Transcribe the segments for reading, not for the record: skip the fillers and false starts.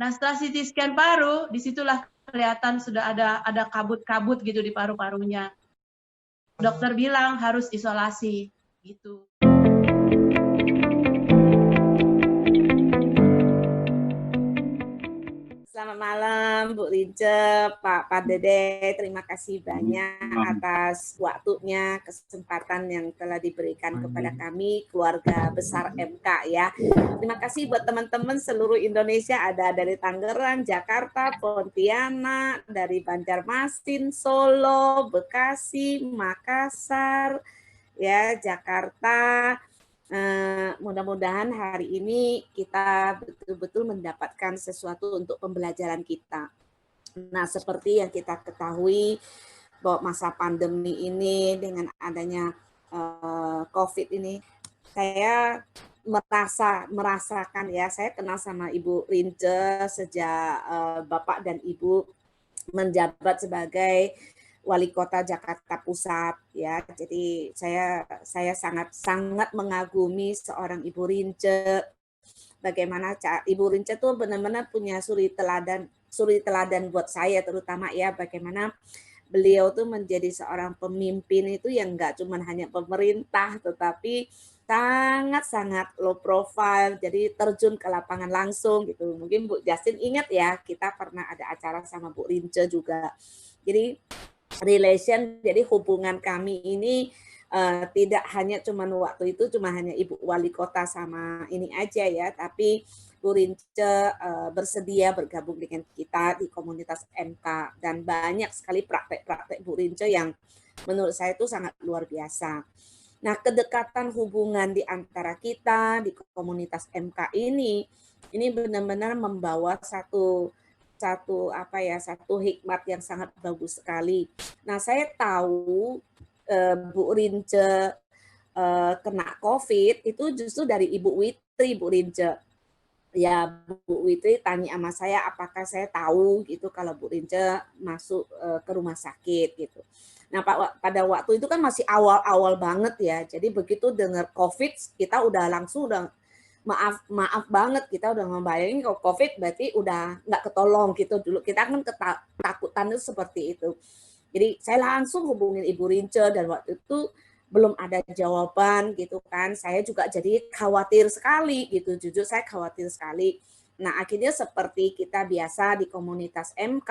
Nah, setelah CT scan paru, disitulah kelihatan sudah ada kabut-kabut gitu di paru-parunya. Dokter bilang harus isolasi gitu. Selamat malam Bu Rince, Pak Dede, terima kasih banyak atas waktunya, kesempatan yang telah diberikan kepada kami, keluarga besar MK ya. Terima kasih buat teman-teman seluruh Indonesia, ada dari Tangerang, Jakarta, Pontianak, dari Banjarmasin, Solo, Bekasi, Makassar, ya Jakarta. Mudah-mudahan hari ini kita betul-betul mendapatkan sesuatu untuk pembelajaran kita. Nah, seperti yang kita ketahui bahwa masa pandemi ini dengan adanya COVID ini, saya merasakan ya, saya kenal sama Ibu Rince sejak Bapak dan Ibu menjabat sebagai Wali Kota Jakarta Pusat ya. Jadi saya sangat mengagumi seorang Ibu Rince. Bagaimana Ibu Rince tuh benar-benar punya suri teladan buat saya, terutama ya bagaimana beliau tuh menjadi seorang pemimpin itu yang enggak cuma hanya pemerintah, tetapi sangat low profile, jadi terjun ke lapangan langsung gitu. Mungkin Bu Justin ingat ya, kita pernah ada acara sama Bu Rince juga. Jadi jadi hubungan kami ini tidak hanya cuma waktu itu cuma hanya Ibu Wali Kota sama ini aja ya, tapi Bu Rince bersedia bergabung dengan kita di komunitas MK dan banyak sekali praktek-praktek Bu Rince yang menurut saya itu sangat luar biasa. Nah, kedekatan hubungan di antara kita di komunitas MK ini benar-benar membawa satu hikmat yang sangat bagus sekali. Nah, saya tahu Bu Rince kena COVID itu justru dari Ibu Witri, Bu Rince. Ya, Bu Witri tanya sama saya apakah saya tahu gitu kalau Bu Rince masuk ke rumah sakit gitu. Nah, pada waktu itu kan masih awal-awal banget ya. Jadi begitu dengar COVID, kita udah maaf banget, kita udah membayangin kalau COVID berarti udah nggak ketolong gitu dulu. Kita kan ketakutan itu seperti itu. Jadi saya langsung hubungin Ibu Rince dan waktu itu belum ada jawaban gitu kan. Saya juga jadi khawatir sekali gitu, jujur saya khawatir sekali. Nah, akhirnya seperti kita biasa di komunitas MK,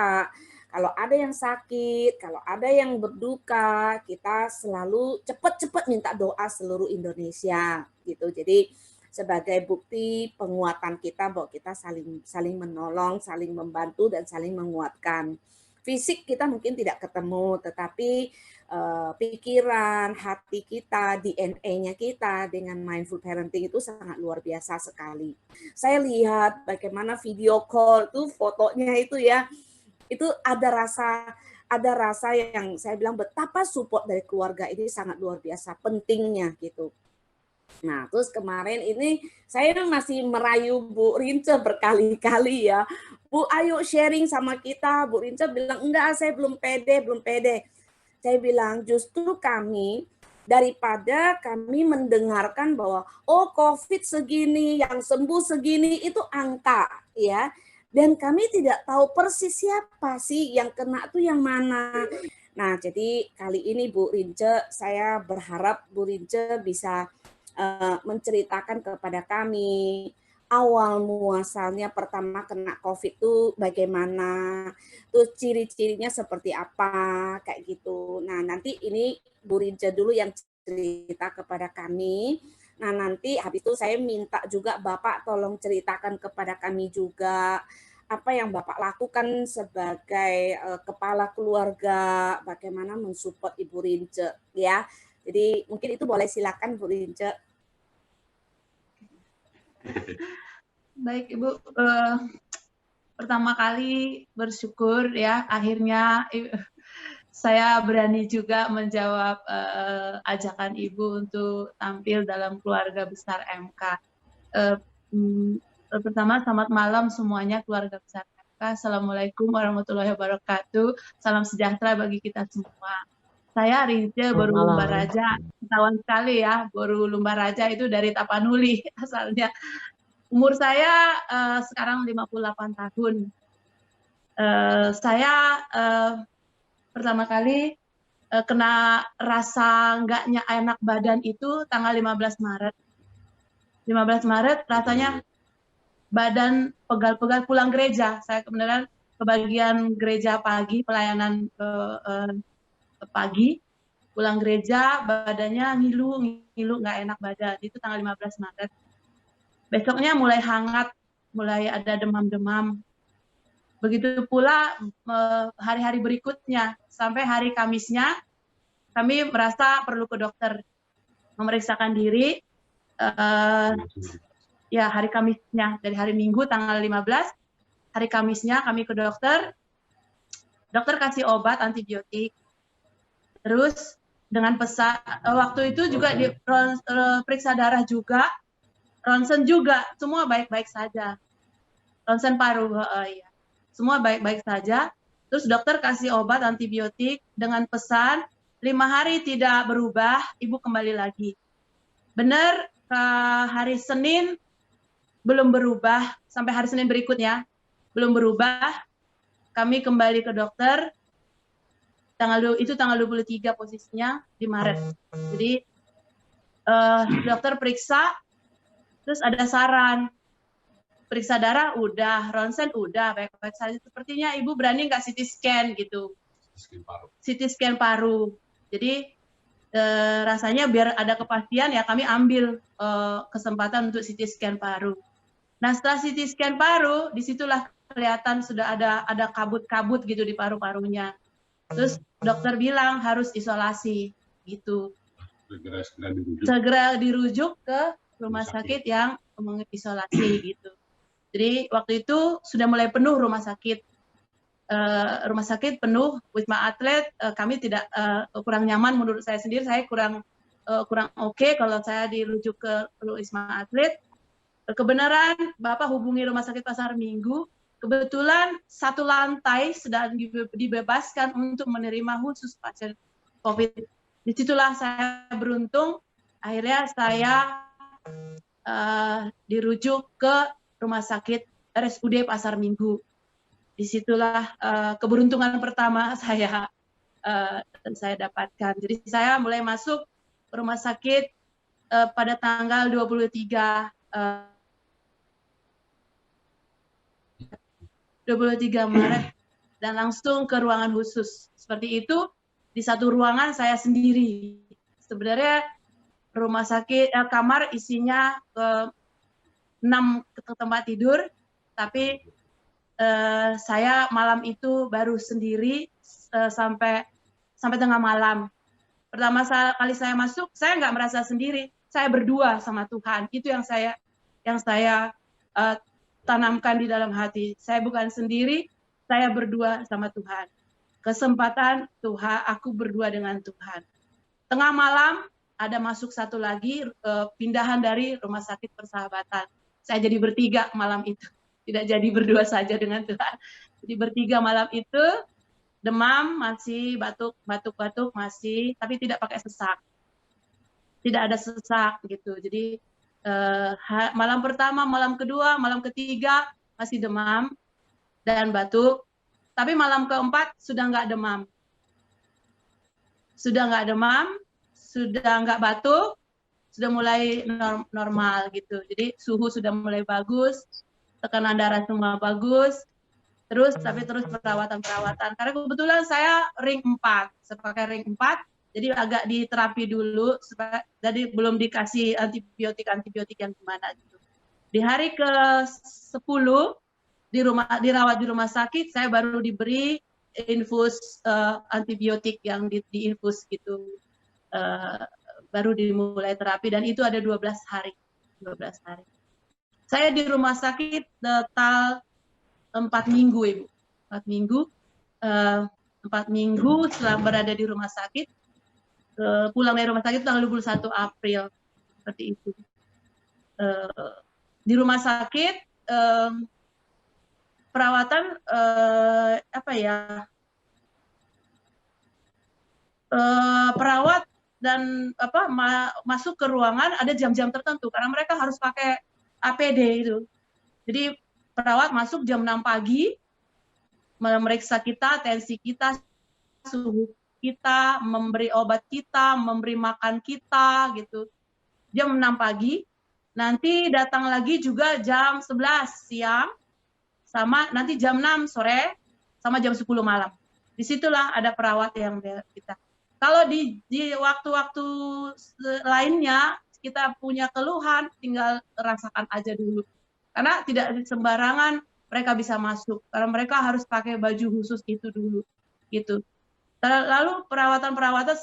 kalau ada yang sakit, kalau ada yang berduka, kita selalu cepat-cepat minta doa seluruh Indonesia gitu. Jadi sebagai bukti penguatan kita bahwa kita saling menolong, saling membantu dan saling menguatkan. Fisik kita mungkin tidak ketemu, tetapi pikiran, hati kita, DNA-nya kita dengan mindful parenting itu sangat luar biasa sekali. Saya lihat bagaimana video call itu fotonya itu ya, itu ada rasa yang saya bilang betapa support dari keluarga ini sangat luar biasa pentingnya gitu. Nah, terus kemarin ini saya masih merayu Bu Rince berkali-kali ya. Bu, ayo sharing sama kita. Bu Rince bilang, enggak, saya belum pede. Saya bilang, justru kami, daripada kami mendengarkan bahwa, oh COVID segini, yang sembuh segini, itu angka ya. Dan kami tidak tahu persis siapa sih yang kena itu yang mana. Nah, jadi kali ini Bu Rince, saya berharap Bu Rince bisa menceritakan kepada kami awal muasalnya pertama kena COVID itu bagaimana, terus ciri-cirinya seperti apa, kayak gitu. Nah, nanti ini Bu Rince dulu yang cerita kepada kami. Nah, nanti habis itu saya minta juga Bapak tolong ceritakan kepada kami juga apa yang Bapak lakukan sebagai kepala keluarga, bagaimana mensupport Ibu Rince ya. Jadi mungkin itu boleh silakan Bu Rince. Baik Ibu, pertama kali bersyukur ya akhirnya saya berani juga menjawab ajakan Ibu untuk tampil dalam keluarga besar MK. Pertama, selamat malam semuanya keluarga besar MK. Assalamualaikum warahmatullahi wabarakatuh. Salam sejahtera bagi kita semua. Saya Rince baru lumba raja, ketahuan sekali ya, baru lumba raja itu dari Tapanuli asalnya. Umur saya sekarang 58 tahun. Saya pertama kali kena rasa nggaknya enak badan itu tanggal 15 Maret. 15 Maret rasanya badan pegal-pegal pulang gereja. Saya kebenaran ke bagian gereja pagi, pelayanan pagi, pulang gereja badannya ngilu nggak enak badan. Itu tanggal 15 Maret. Besoknya mulai hangat, mulai ada demam-demam. Begitu pula hari-hari berikutnya, sampai hari Kamisnya, kami merasa perlu ke dokter, memeriksakan diri. Ya hari Kamisnya, dari hari Minggu tanggal 15, hari Kamisnya kami ke dokter. Dokter kasih obat antibiotik. Terus dengan pesan, waktu itu juga periksa darah juga, ronsen juga, semua baik-baik saja. Ronsen paru, ya. Semua baik-baik saja. Terus dokter kasih obat antibiotik dengan pesan 5 hari tidak berubah, ibu kembali lagi. Benar, hari Senin belum berubah, sampai hari Senin berikutnya belum berubah. Kami kembali ke dokter, itu tanggal 23 posisinya di Maret. Jadi dokter periksa, terus ada saran, periksa darah udah, ronsen udah, baik-baik saja. Sepertinya ibu berani nggak CT scan gitu. CT scan paru. Jadi rasanya biar ada kepastian ya kami ambil kesempatan untuk CT scan paru. Nah setelah CT scan paru, disitulah kelihatan sudah ada kabut-kabut gitu di paru-parunya. Terus dokter bilang harus isolasi gitu. Segera dirujuk ke rumah sakit yang mengisolasi gitu. Jadi waktu itu sudah mulai penuh rumah sakit. Rumah sakit penuh, Wisma Atlet, kami tidak kurang nyaman menurut saya sendiri, saya kurang oke kalau saya dirujuk ke Wisma Atlet. Kebenaran Bapak hubungi Rumah Sakit Pasar Minggu, kebetulan satu lantai sedang dibebaskan untuk menerima khusus pasien COVID. Disitulah saya beruntung, akhirnya saya dirujuk ke Rumah Sakit RSUD Pasar Minggu. Disitulah keberuntungan pertama saya dapatkan. Jadi saya mulai masuk rumah sakit pada tanggal 23 Maret dan langsung ke ruangan khusus. Seperti itu, di satu ruangan saya sendiri. Sebenarnya rumah sakit kamar isinya 6 tempat tidur, tapi saya malam itu baru sendiri sampai tengah malam. Pertama kali saya masuk, saya nggak merasa sendiri, saya berdua sama Tuhan. Itu yang saya tanamkan di dalam hati. Saya bukan sendiri, saya berdua sama Tuhan. Kesempatan Tuhan, aku berdua dengan Tuhan. Tengah malam ada masuk satu lagi pindahan dari Rumah Sakit Persahabatan. Saya jadi bertiga malam itu. Tidak jadi berdua saja dengan Tuhan. Jadi bertiga malam itu, demam masih, batuk-batuk masih, tapi tidak pakai sesak. Tidak ada sesak gitu. Jadi malam pertama, malam kedua, malam ketiga masih demam dan batuk. Tapi malam keempat sudah nggak demam. Sudah nggak demam, sudah nggak batuk, sudah mulai normal gitu. Jadi suhu sudah mulai bagus, tekanan darah semua bagus, tapi terus perawatan. Karena kebetulan saya ring 4, saya pakai ring 4, jadi agak diterapi dulu, jadi belum dikasih antibiotik yang gimana gitu. Di hari ke-10 dirawat di rumah sakit, saya baru diberi infus antibiotik yang diinfus gitu. Baru dimulai terapi dan itu ada 12 hari. Saya di rumah sakit total 4 minggu, Ibu. 4 minggu. 4 minggu setelah berada di rumah sakit, pulang dari rumah sakit tanggal 21 April. Seperti itu. Di rumah sakit, perawatan, perawat dan masuk ke ruangan ada jam-jam tertentu, karena mereka harus pakai APD itu. Jadi perawat masuk jam 6 pagi, memeriksa kita, tensi kita, suhu kita, memberi obat kita, memberi makan kita gitu. Jam 6 pagi, nanti datang lagi juga jam 11 siang, sama nanti jam 6 sore, sama jam 10 malam. Disitulah ada perawat yang kita. Kalau di waktu-waktu lainnya, kita punya keluhan, tinggal rasakan aja dulu. Karena tidak sembarangan mereka bisa masuk, karena mereka harus pakai baju khusus itu dulu. Gitu. Lalu perawatan-perawatan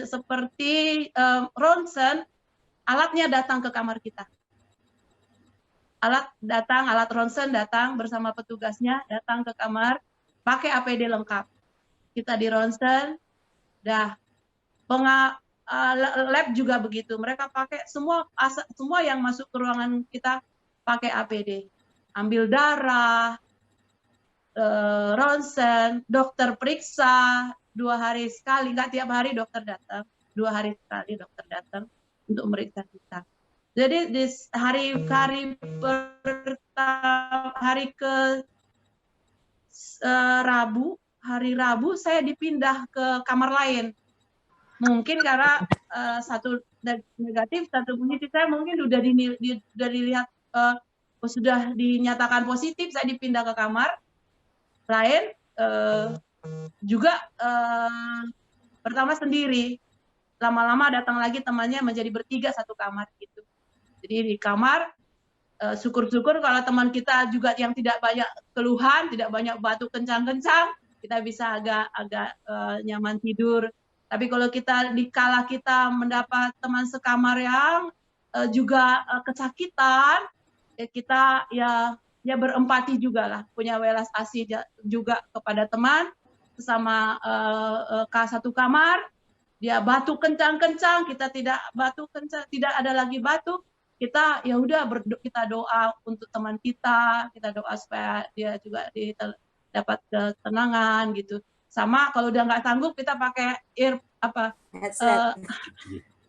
seperti ronsen, alatnya datang ke kamar kita. Alat ronsen datang bersama petugasnya, datang ke kamar, pakai APD lengkap. Kita di ronsen, lab juga begitu. Mereka pakai semua yang masuk ke ruangan kita pakai APD. Ambil darah, ronsen, dokter periksa 2 hari sekali, nggak tiap hari dokter datang, 2 hari sekali dokter datang untuk meriksa kita. Jadi di hari ke hari Rabu saya dipindah ke kamar lain. Mungkin karena satu negatif, satu positif, saya mungkin sudah dilihat sudah dinyatakan positif, saya dipindah ke kamar lain, juga pertama sendiri, lama-lama datang lagi temannya, menjadi bertiga satu kamar gitu. Jadi di kamar, syukur-syukur kalau teman kita juga yang tidak banyak keluhan, tidak banyak batuk kencang-kencang, kita bisa agak nyaman tidur. Tapi kalau dikala kita mendapat teman sekamar yang juga kesakitan, kita ya berempati juga lah, punya welas asih juga kepada teman sesama satu kamar. Dia batuk kencang-kencang, kita tidak batuk kencang, tidak ada lagi batuk, kita ya udah kita doa untuk teman kita doa supaya dia juga dapat ketenangan gitu. Sama kalau udah nggak sanggup, kita pakai headset,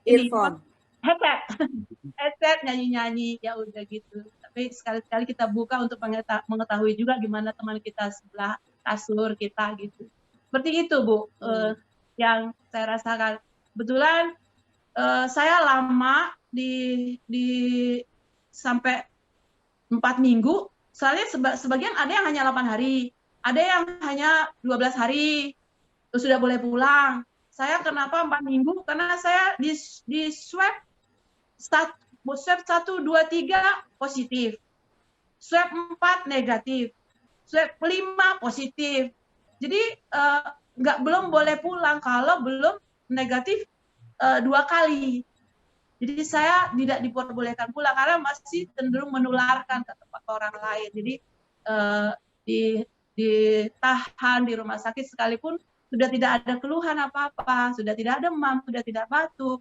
earphone, headset, nyanyi-nyanyi, ya udah gitu. Tapi sekali-sekali kita buka untuk mengetahui juga gimana teman kita sebelah kasur kita gitu. Seperti itu, Bu, yang saya rasakan. Kebetulan saya lama di sampai 4 minggu, soalnya sebagian ada yang hanya 8 hari, ada yang hanya 12 hari, terus sudah boleh pulang. Saya kenapa 4 minggu? Karena saya di swab 1, 2, 3 positif, swab 4 negatif, swab 5 positif. Jadi belum boleh pulang kalau belum negatif 2 kali. Jadi saya tidak diperbolehkan pulang karena masih cenderung menularkan ke tempat orang lain. Jadi ditahan di rumah sakit sekalipun sudah tidak ada keluhan apa-apa, sudah tidak demam, sudah tidak batuk,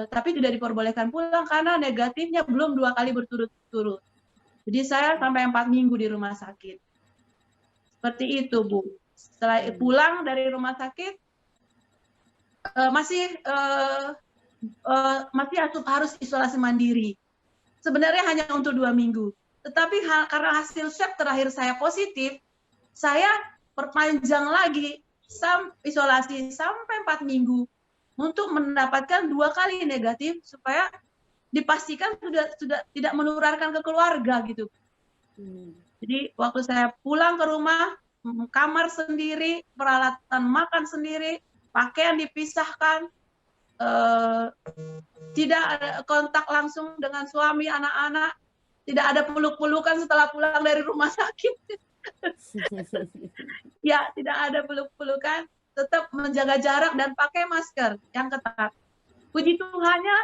tapi tidak diperbolehkan pulang karena negatifnya belum 2 kali berturut-turut. Jadi saya sampai 4 minggu di rumah sakit. Seperti itu, Bu. Setelah pulang dari rumah sakit, masih harus isolasi mandiri. Sebenarnya hanya untuk 2 minggu. Tetapi karena hasil swab terakhir saya positif, saya perpanjang lagi isolasi sampai 4 minggu untuk mendapatkan 2 kali negatif supaya dipastikan sudah tidak menularkan ke keluarga gitu. Jadi waktu saya pulang ke rumah, kamar sendiri, peralatan makan sendiri, pakaian dipisahkan, tidak ada kontak langsung dengan suami, anak-anak, tidak ada peluk-pelukan setelah pulang dari rumah sakit. Ya, tidak ada peluk-pelukan, tetap menjaga jarak dan pakai masker yang ketat. Puji Tuhannya,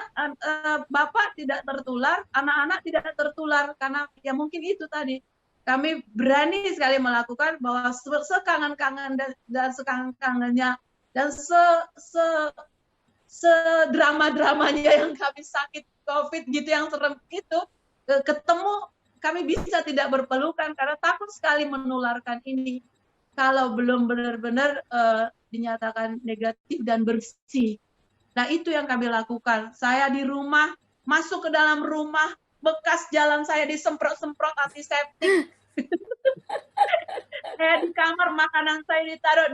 Bapak tidak tertular, anak-anak tidak tertular, karena ya mungkin itu tadi. Kami berani sekali melakukan bahwa sekangen-kangen dan sekangen-kangennya dan sedrama-dramanya yang kami sakit COVID gitu, yang serem itu, ketemu kami bisa tidak berpelukan karena takut sekali menularkan ini kalau belum benar-benar dinyatakan negatif dan bersih. Nah, itu yang kami lakukan. Saya di rumah, masuk ke dalam rumah, bekas jalan saya disemprot-semprot antiseptik. Saya di kamar, makanan saya ditaruh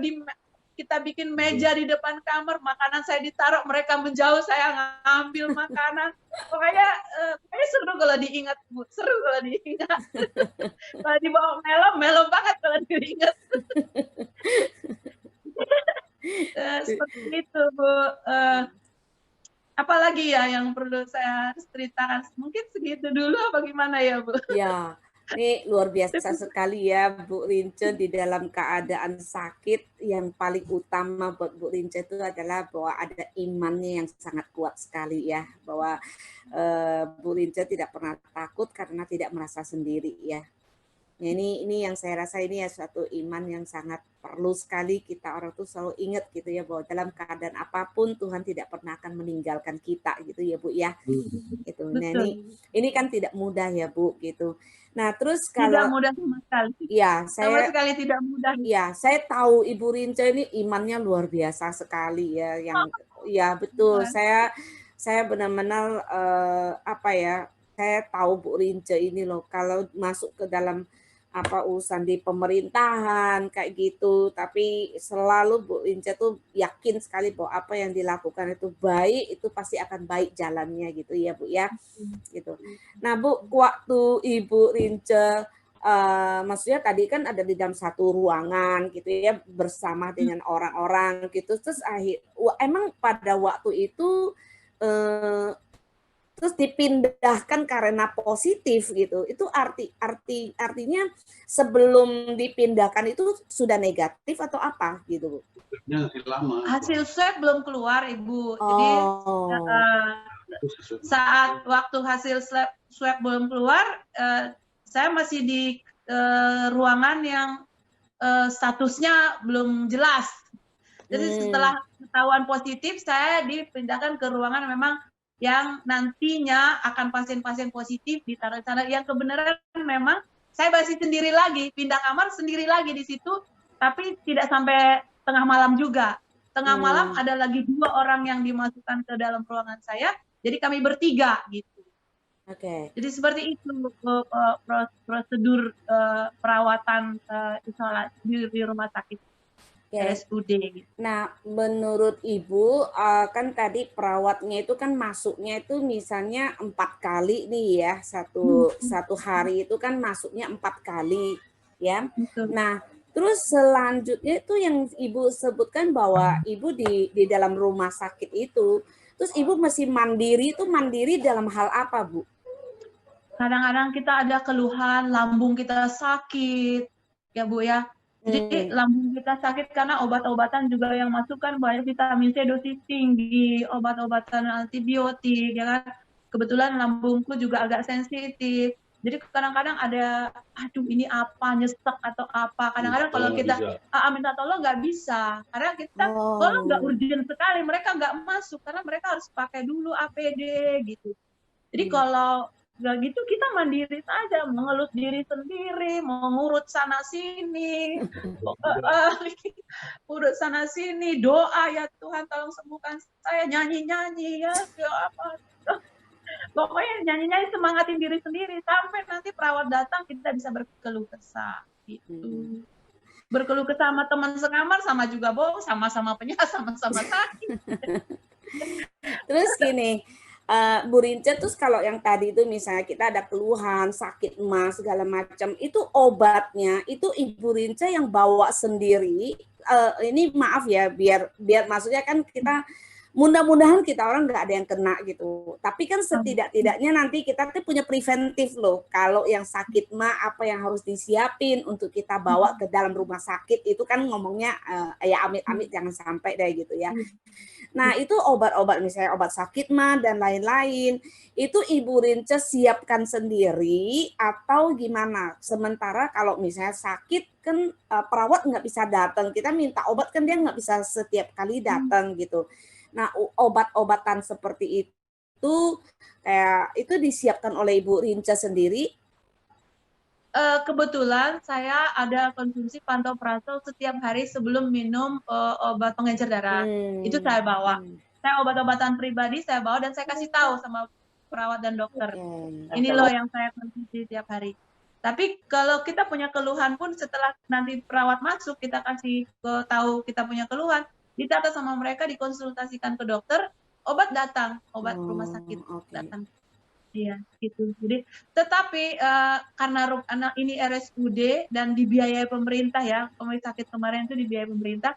kita bikin meja di depan kamar, makanan saya ditaruh, mereka menjauh, saya ngambil makanan. Pokoknya seru kalau diingat, Bu. Seru kalau diingat. Kalau dibawa melo banget kalau diingat. Seperti itu, Bu. Apalagi ya yang perlu saya ceritakan? Mungkin segitu dulu apa gimana ya, Bu? Ya, ini luar biasa sekali ya Bu Rince, di dalam keadaan sakit yang paling utama buat Bu Rince itu adalah bahwa ada imannya yang sangat kuat sekali ya, bahwa Bu Rince tidak pernah takut karena tidak merasa sendiri ya. Ya, ini yang saya rasa ini ya suatu iman yang sangat perlu sekali kita orang tuh selalu ingat gitu ya, bahwa dalam keadaan apapun Tuhan tidak pernah akan meninggalkan kita gitu ya Bu ya. Gitu. Nah ini kan tidak mudah ya Bu gitu. Nah terus kalau tidak mudah sama sekali. Ya sama sekali tidak mudah. Ya saya tahu Ibu Rince ini imannya luar biasa sekali ya, yang ya betul. Saya benar-benar apa ya, saya tahu Bu Rince ini loh, kalau masuk ke dalam urusan di pemerintahan kayak gitu, tapi selalu Bu Rince tuh yakin sekali bahwa apa yang dilakukan itu baik, itu pasti akan baik jalannya gitu ya Bu ya. Gitu. Nah Bu, waktu Ibu Rince maksudnya tadi kan ada di dalam satu ruangan gitu ya, bersama dengan orang-orang gitu, terus emang pada waktu itu terus dipindahkan karena positif gitu, itu artinya sebelum dipindahkan itu sudah negatif atau apa gitu Bu? Hasil swab belum keluar Ibu, jadi saat waktu hasil swab belum keluar, saya masih di ruangan yang statusnya belum jelas. Jadi setelah ketahuan positif, saya dipindahkan ke ruangan memang yang nantinya akan pasien-pasien positif ditaruh di sana. Yang kebenaran memang saya masih sendiri lagi, pindah kamar sendiri lagi di situ, tapi tidak sampai tengah malam juga. Tengah malam ada lagi 2 orang yang dimasukkan ke dalam ruangan saya, jadi kami bertiga gitu. Oke. Jadi seperti itu prosedur perawatan isolasi di rumah sakit RSUD. Nah, menurut Ibu kan tadi perawatnya itu kan masuknya itu misalnya 4 kali nih ya, satu hari itu kan masuknya 4 kali ya. Nah, terus selanjutnya itu yang Ibu sebutkan bahwa Ibu di dalam rumah sakit itu, terus Ibu masih mandiri, itu mandiri dalam hal apa Bu? Kadang-kadang kita ada keluhan, lambung kita sakit, ya Bu ya. Jadi lambung kita sakit karena obat-obatan juga yang masuk kan banyak vitamin C dosis tinggi, obat-obatan antibiotik, ya kan. Kebetulan lambungku juga agak sensitif. Jadi kadang-kadang ada, aduh ini apa, nyesek atau apa. Kadang-kadang kalau kita minta tolong nggak bisa. Karena kita tolong nggak urgent sekali, mereka nggak masuk karena mereka harus pakai dulu APD gitu. Jadi kalau nggak gitu kita mandiri saja, mengelut diri sendiri, mau ngurut sana sini, urut sana sini, doa ya Tuhan tolong sembuhkan saya, nyanyi-nyanyi ya apa. Pokoknya nyanyi-nyanyi semangatin diri sendiri sampai nanti perawat datang kita bisa berkeluh kesah gitu. Berkeluh kesah sama teman sekamar sama juga bohong, sama-sama penyakit, sama-sama sakit. Terus gini, Bu Rince, terus kalau yang tadi itu misalnya kita ada keluhan, sakit emas, segala macam, itu obatnya, itu Ibu Rince yang bawa sendiri, ini maaf ya, biar maksudnya kan kita, mudah-mudahan kita orang nggak ada yang kena gitu, tapi kan setidak-tidaknya nanti kita tuh punya preventif loh, kalau yang sakit mah apa yang harus disiapin untuk kita bawa ke dalam rumah sakit, itu kan ngomongnya, ya amit-amit jangan sampai deh gitu ya. Nah, itu obat-obat misalnya obat sakit mah dan lain-lain, itu Ibu Rince siapkan sendiri atau gimana? Sementara kalau misalnya sakit kan perawat nggak bisa datang, kita minta obat kan dia nggak bisa setiap kali datang gitu. Nah, obat-obatan seperti itu itu disiapkan oleh Ibu Rince sendiri? Kebetulan saya ada konsumsi pantoprazol setiap hari sebelum minum obat pengencer darah. Itu saya bawa. Saya obat-obatan pribadi saya bawa dan saya kasih tahu sama perawat dan dokter. Oke. Ini loh yang saya konsumsi tiap hari. Tapi kalau kita punya keluhan pun setelah nanti perawat masuk, kita kasih tahu kita punya keluhan, ditata sama mereka, dikonsultasikan ke dokter, obat datang, obat rumah sakit Oke. datang. Iya, gitu. Jadi, tetapi karena ini RSUD dan dibiayai pemerintah ya, rumah sakit kemarin itu dibiayai pemerintah,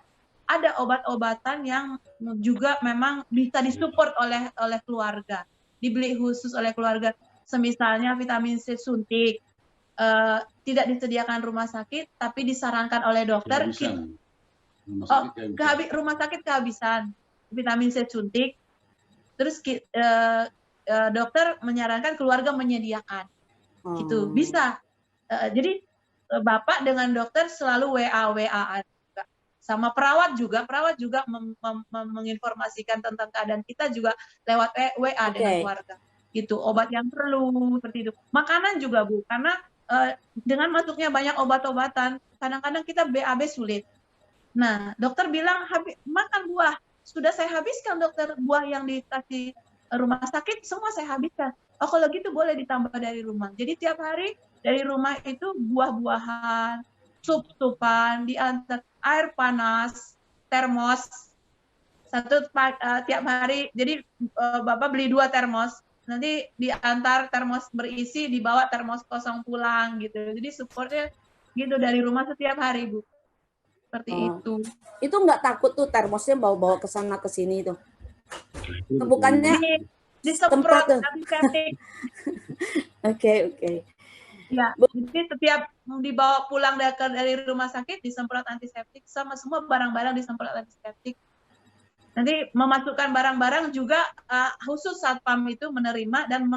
ada obat-obatan yang juga memang bisa disupport oleh keluarga, dibeli khusus oleh keluarga. Semisalnya vitamin C suntik, tidak disediakan rumah sakit, tapi disarankan oleh dokter. Rumah sakit kehabisan vitamin C suntik, terus dokter menyarankan keluarga menyediakan, gitu bisa. Jadi bapak dengan dokter selalu WA-WA sama perawat juga menginformasikan tentang keadaan kita juga lewat WA dengan keluarga. Gitu, obat yang perlu seperti itu. Makanan juga Bu, karena dengan masuknya banyak obat-obatan, kadang-kadang kita BAB sulit. Nah, dokter bilang makan buah. Sudah saya habiskan dokter, buah yang dikasih rumah sakit semua saya habiskan. Oh kalau gitu boleh ditambah dari rumah. Jadi tiap hari dari rumah itu buah-buahan, sup-supan, diantar air panas, termos tiap hari. Jadi bapak beli 2 termos, nanti diantar termos berisi, dibawa termos kosong pulang gitu. Jadi supportnya gitu dari rumah setiap hari Bu. Seperti itu. Itu nggak takut tuh termosnya bawa-bawa ke sana ke sini tuh? Bukannya disemprot antiseptik. Oke. Ya, jadi setiap dibawa pulang dari rumah sakit disemprot antiseptik, sama semua barang-barang disemprot antiseptik. Nanti memasukkan barang-barang juga khusus satpam itu menerima dan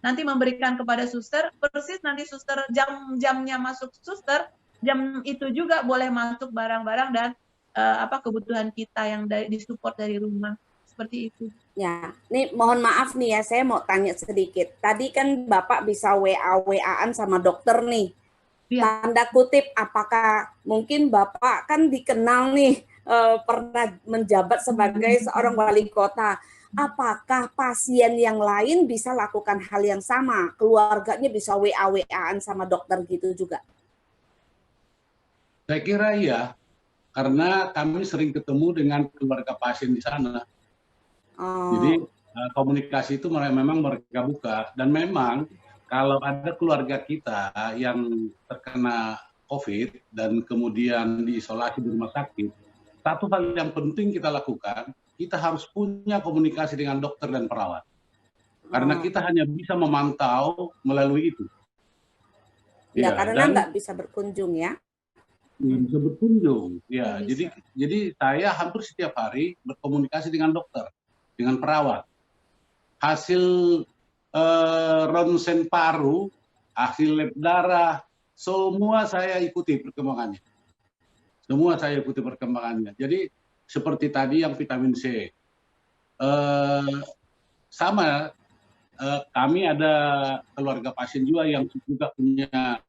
nanti memberikan kepada suster, persis nanti suster jam-jamnya masuk suster, jam itu juga boleh masuk barang-barang dan kebutuhan kita yang disupport dari rumah. Seperti itu. Ya, nih mohon maaf nih ya, saya mau tanya sedikit. Tadi kan Bapak bisa WA-WA-an sama dokter nih. Ya. Tanda kutip, apakah mungkin Bapak kan dikenal nih, pernah menjabat sebagai seorang wali kota. Apakah pasien yang lain bisa lakukan hal yang sama? Keluarganya bisa WA-WA-an sama dokter gitu juga? Saya kira iya, karena kami sering ketemu dengan keluarga pasien di sana. Jadi komunikasi itu memang mereka buka, dan memang kalau ada keluarga kita yang terkena COVID dan kemudian diisolasi di rumah sakit, satu hal yang penting kita lakukan, kita harus punya komunikasi dengan dokter dan perawat. Karena kita hanya bisa memantau melalui itu. Ya, karena nggak bisa berkunjung ya. Bisa berkunjung, ya. Jadi saya hampir setiap hari berkomunikasi dengan dokter, dengan perawat. Hasil ronsen paru, hasil lab darah, semua saya ikuti perkembangannya. Semua saya ikuti perkembangannya. Jadi seperti tadi yang vitamin C, sama kami ada keluarga pasien juga yang juga punya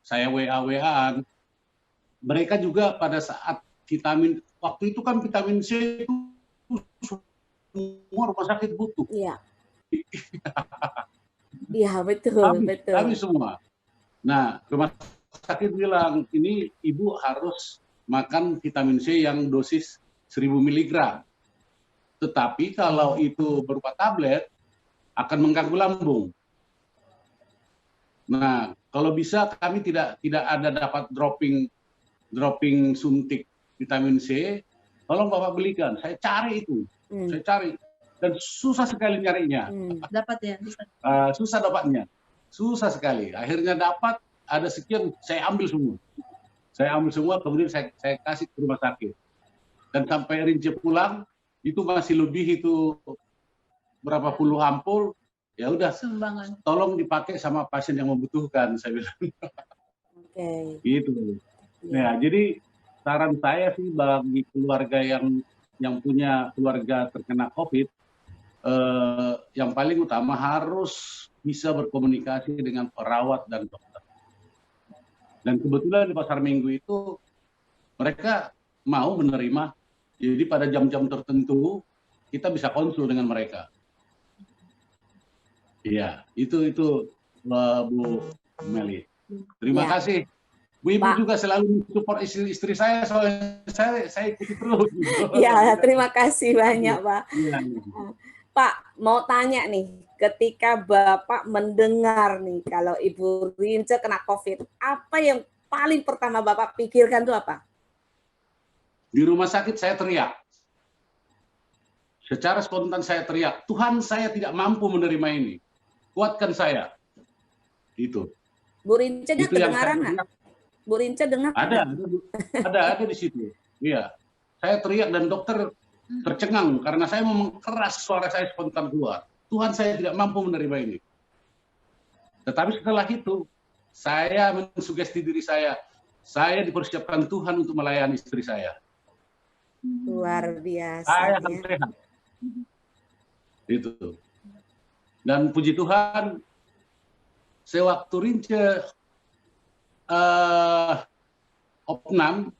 saya WA-WA-an. Mereka juga pada saat vitamin, waktu itu kan vitamin C itu semua rumah sakit butuh. Iya. Iya, betul. Kami semua. Nah, rumah sakit bilang, ini ibu harus makan vitamin C yang dosis 1000 mg. Tetapi kalau itu berupa tablet, akan mengganggu lambung. Nah, kalau bisa kami tidak ada dapat dropping suntik vitamin C, tolong Bapak belikan. Saya cari itu. Saya cari. Dan susah sekali nyarinya. Dapat ya? Susah dapatnya. Susah sekali. Akhirnya dapat, ada sekian, saya ambil semua. Saya ambil semua, kemudian saya kasih ke rumah sakit. Dan sampai Rince pulang, itu masih lebih itu berapa puluh ampul, ya udah, tolong dipakai sama pasien yang membutuhkan, saya bilang. Oke. Gitu. Nah, jadi saran saya sih bagi keluarga yang punya keluarga terkena COVID, yang paling utama harus bisa berkomunikasi dengan perawat dan dokter. Dan kebetulan di Pasar Minggu itu mereka mau menerima, jadi pada jam-jam tertentu kita bisa konsul dengan mereka. Iya, itu Bu Meli. Terima Ya. kasih. Bu Ibu Pak. juga selalu support istri saya, soalnya saya ikuti terus. Ya, terima kasih banyak, Pak. Iya. Pak, mau tanya nih, ketika Bapak mendengar nih kalau Ibu Rince kena COVID, apa yang paling pertama Bapak pikirkan itu apa? Di rumah sakit saya teriak. Secara spontan saya teriak, Tuhan, saya tidak mampu menerima ini. Kuatkan saya. Itu. Bu Rince-nya Itu yang saya kedengaran nggak? Bu Rince dengar? ada di situ. Iya. Saya teriak dan dokter tercengang karena saya memang keras, suara saya spontan keluar. Tuhan, saya tidak mampu menerima ini. Tetapi setelah itu, saya mensugesti diri saya dipersiapkan Tuhan untuk melayani istri saya. Luar biasa. Saya akan sehat. Itu. Dan puji Tuhan, sewaktu Rince opnam,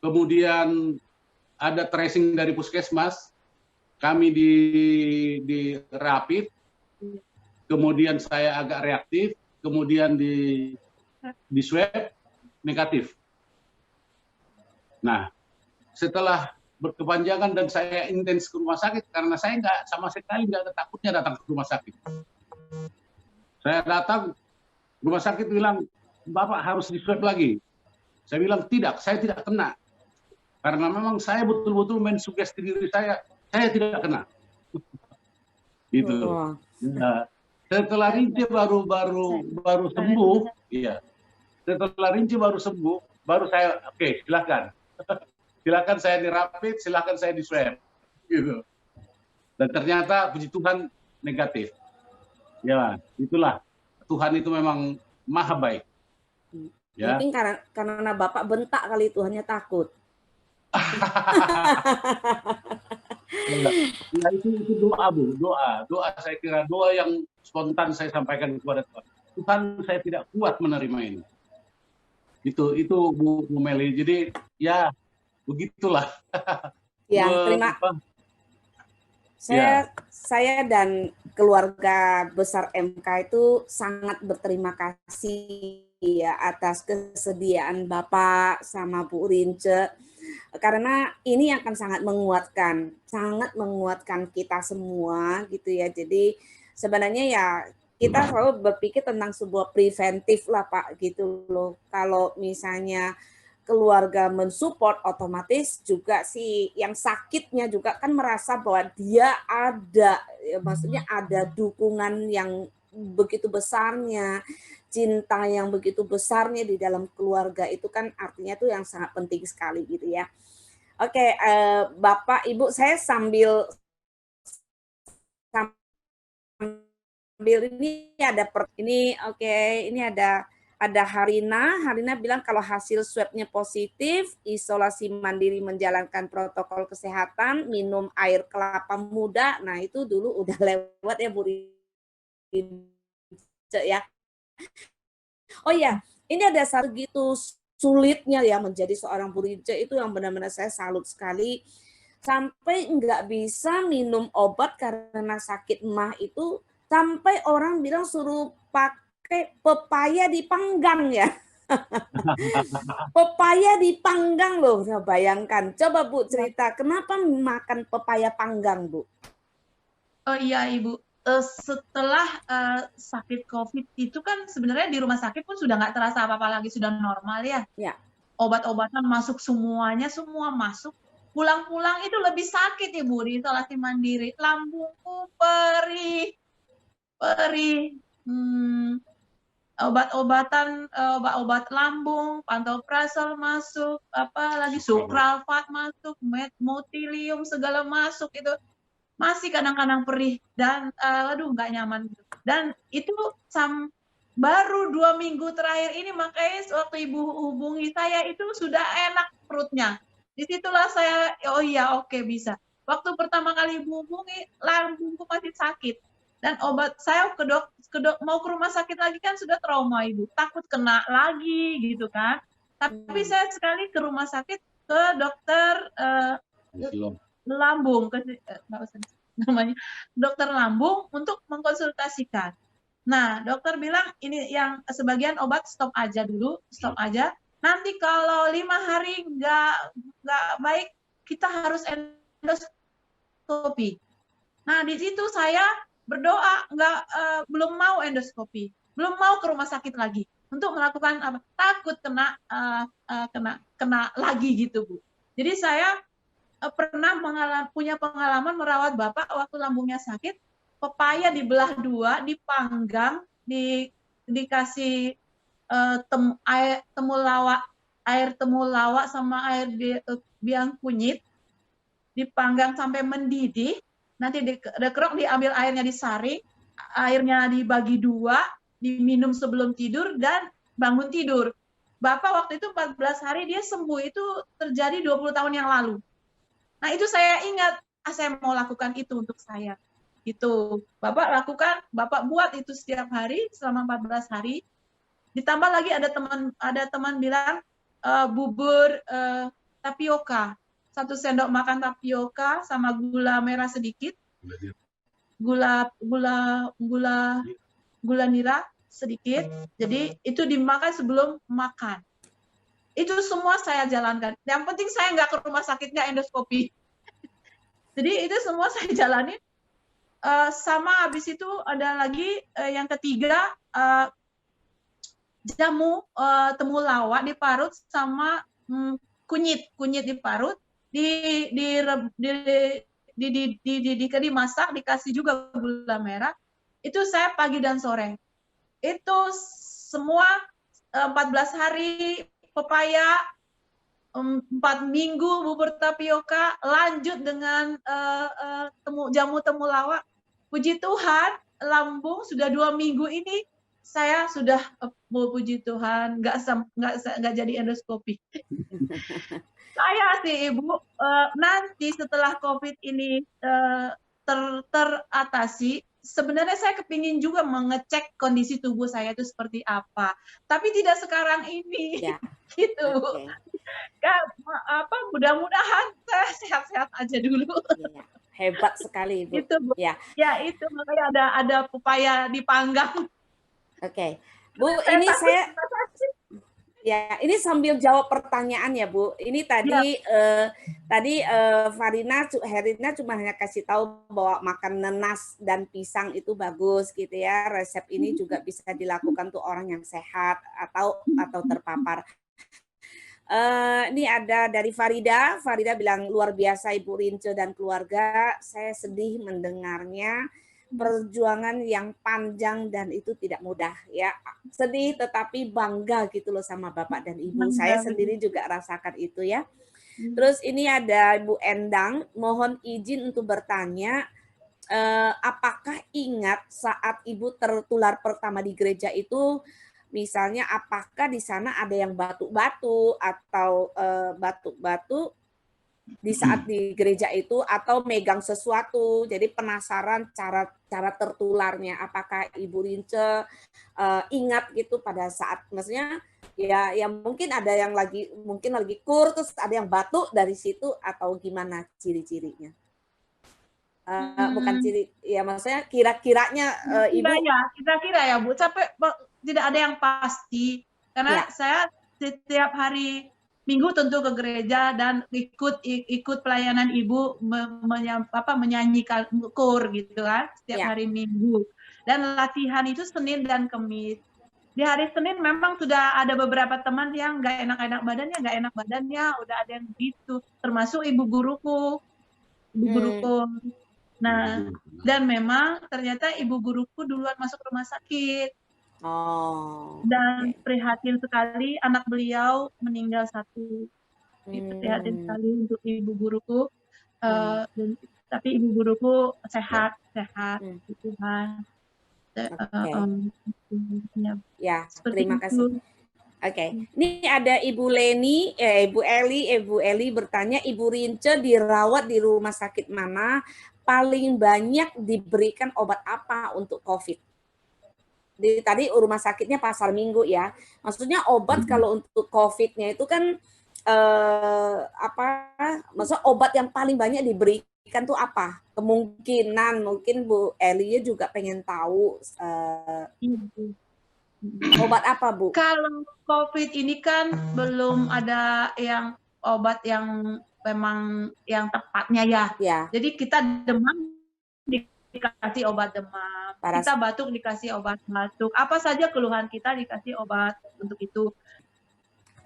kemudian ada tracing dari puskesmas, kami di rapid, kemudian saya agak reaktif, kemudian di swab negatif. Nah, setelah berkepanjangan dan saya intens ke rumah sakit karena saya sama sekali nggak ada takutnya datang ke rumah sakit. Saya datang, rumah sakit bilang, Bapak harus di swab lagi. Saya bilang tidak, saya tidak kena. Karena memang saya betul-betul mensugesti diri saya tidak kena. Gitu. Nah, setelah Rince baru sembuh, iya. Setelah Rince baru sembuh, baru saya oke, silakan. Silakan saya di rapid, silakan saya di swab. Gitu. Dan ternyata puji Tuhan negatif. Ya, itulah. Tuhan itu memang maha baik. Ya. Mungkin karena Bapak bentak kali Tuhannya takut. Ya, itu doa, Bu. Doa saya kira, doa yang spontan saya sampaikan kepada Tuhan. Tuhan, saya tidak kuat menerima ini. Itu Bu Meli. Jadi ya begitulah. Ya, saya dan keluarga besar MK itu sangat berterima kasih ya atas kesediaan Bapak sama Bu Rince, karena ini akan sangat menguatkan kita semua gitu ya. Jadi sebenarnya ya kita selalu berpikir tentang sebuah preventif lah Pak gitu loh. Kalau misalnya keluarga mensupport, otomatis juga si yang sakitnya juga kan merasa bahwa dia ada, ya, maksudnya ada dukungan yang begitu besarnya, cinta yang begitu besarnya di dalam keluarga, itu kan artinya tuh yang sangat penting sekali gitu ya. Oke, Bapak Ibu, saya sambil ini ada Harina bilang kalau hasil swabnya positif, isolasi mandiri menjalankan protokol kesehatan, minum air kelapa muda. Nah, itu dulu udah lewat ya Bu Rince ya. Oh ya, ini ada satu gitu sulitnya ya menjadi seorang Bu Rince, itu yang benar-benar saya salut sekali. Sampai nggak bisa minum obat karena sakit MAH itu, sampai orang bilang suruh pakai pepaya dipanggang ya. Pepaya dipanggang loh, bayangkan. Coba Bu cerita, kenapa makan pepaya panggang, Bu? Oh iya Ibu, setelah sakit COVID itu kan sebenarnya di rumah sakit pun sudah nggak terasa apa-apa lagi, sudah normal ya. Ya. Obat-obatan masuk semuanya, semua masuk. Pulang-pulang itu lebih sakit Ibu di isolasi mandiri. Lambungku perih. Obat-obatan lambung, pantoprazol masuk, apalagi sukralfat masuk, motilium segala masuk, itu masih kadang-kadang perih dan aduh nggak nyaman. Dan itu baru 2 minggu terakhir ini, makanya waktu Ibu hubungi saya itu sudah enak perutnya. Disitulah saya, oh iya oke bisa. Waktu pertama kali Ibu hubungi, lambungku masih sakit. Dan obat saya mau ke rumah sakit lagi kan sudah trauma Ibu, takut kena lagi gitu kan. Tapi saya sekali ke rumah sakit ke dokter lambung, namanya dokter lambung untuk mengkonsultasikan. Nah, dokter bilang ini yang sebagian obat stop aja dulu, stop aja. Nanti kalau 5 hari nggak baik, kita harus endoskopi. Nah, di situ saya berdoa belum mau endoskopi, belum mau ke rumah sakit lagi untuk melakukan apa? Takut kena lagi gitu, Bu. Jadi saya pernah punya pengalaman merawat bapak waktu lambungnya sakit. Pepaya dibelah 2, dipanggang, dikasih air temulawak sama air biang kunyit, dipanggang sampai mendidih, nanti dikerok, diambil airnya, disaring, airnya dibagi 2, diminum sebelum tidur dan bangun tidur. Bapak waktu itu 14 hari dia sembuh, itu terjadi 20 tahun yang lalu. Nah, itu saya ingat, saya mau lakukan itu untuk saya. Itu Bapak lakukan, Bapak buat itu setiap hari selama 14 hari. Ditambah lagi ada teman bilang bubur tapioka. 1 sendok makan tapioka sama gula merah sedikit. Gula nira sedikit. Jadi itu dimakan sebelum makan. Itu semua saya jalankan. Yang penting saya nggak ke rumah sakit, nggak endoskopi. Jadi itu semua saya jalani. Sama habis itu ada lagi yang ketiga, jamu temulawak diparut sama kunyit diparut, dimasak, dikasih juga gula merah. Itu saya pagi dan sore. Itu semua 14 hari pepaya, 4 minggu bubur tapioka, lanjut dengan jamu temulawak. Puji Tuhan, lambung sudah 2 minggu ini saya sudah, puji Tuhan, nggak jadi endoskopi. Saya sih Ibu, nanti setelah COVID ini teratasi, sebenarnya saya kepingin juga mengecek kondisi tubuh saya itu seperti apa, tapi tidak sekarang ini, gitu. Mudah-mudahan saya sehat-sehat aja dulu. Hebat sekali, Bu. Itu, Bu. Ya, itu makanya ada pepaya dipanggang. Oke, Bu, ini ini sambil jawab pertanyaan ya, Bu. Ini tadi Herina cuma hanya kasih tahu bahwa makan nanas dan pisang itu bagus gitu ya. Resep ini juga bisa dilakukan tuh orang yang sehat atau terpapar. Ini ada dari Farida. Farida bilang, luar biasa Ibu Rince dan keluarga. Saya sedih mendengarnya. Perjuangan yang panjang dan itu tidak mudah ya. Sedih tetapi bangga gitu loh sama Bapak dan Ibu. Saya sendiri juga rasakan itu ya. Terus ini ada Ibu Endang. Mohon izin untuk bertanya, apakah ingat saat Ibu tertular pertama di gereja itu, misalnya apakah di sana ada yang batu-batu atau batu-batu di saat di gereja itu, atau megang sesuatu, jadi penasaran cara tertularnya. Apakah Ibu Rince ingat gitu pada saat, maksudnya ya mungkin ada yang lagi kur terus ada yang batu dari situ, atau gimana ciri-cirinya? Bukan ciri, ya maksudnya kira-kiranya Ibu. Kira-kira ya Bu, sampai tidak ada yang pasti karena saya setiap hari Minggu tentu ke gereja dan ikut pelayanan Ibu menyanyikan kur gitu kan setiap hari Minggu, dan latihan itu Senin dan Kamis. Di hari Senin memang sudah ada beberapa teman yang nggak enak badannya, udah ada yang gitu, termasuk ibu guruku. Nah, dan memang ternyata ibu guruku duluan masuk rumah sakit. Dan prihatin sekali, anak beliau meninggal 1. Prihatin sekali untuk ibu guruku. Tapi ibu guruku sehat, Tuhan. Ya, terima kasih. Oke, ini ada Ibu Leni, Ibu Eli bertanya, Ibu Rince dirawat di rumah sakit mana? Paling banyak diberikan obat apa untuk COVID? Tadi rumah sakitnya Pasar Minggu ya. Maksudnya obat kalau untuk COVID-nya itu kan maksudnya obat yang paling banyak diberikan diberikan tuh apa? Kemungkinan mungkin Bu Elia juga pengen tahu obat apa, Bu? Kalau COVID ini kan belum ada yang obat yang memang yang tepatnya ya. Ya, Jadi kita demam dikasih obat demam, kita batuk dikasih obat batuk, apa saja keluhan kita dikasih obat untuk itu.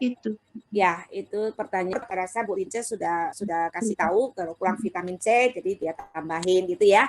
Itu. Ya, itu pertanyaan. Saya rasa Bu Rince sudah kasih tahu kalau kurang vitamin C, jadi dia tambahin gitu ya.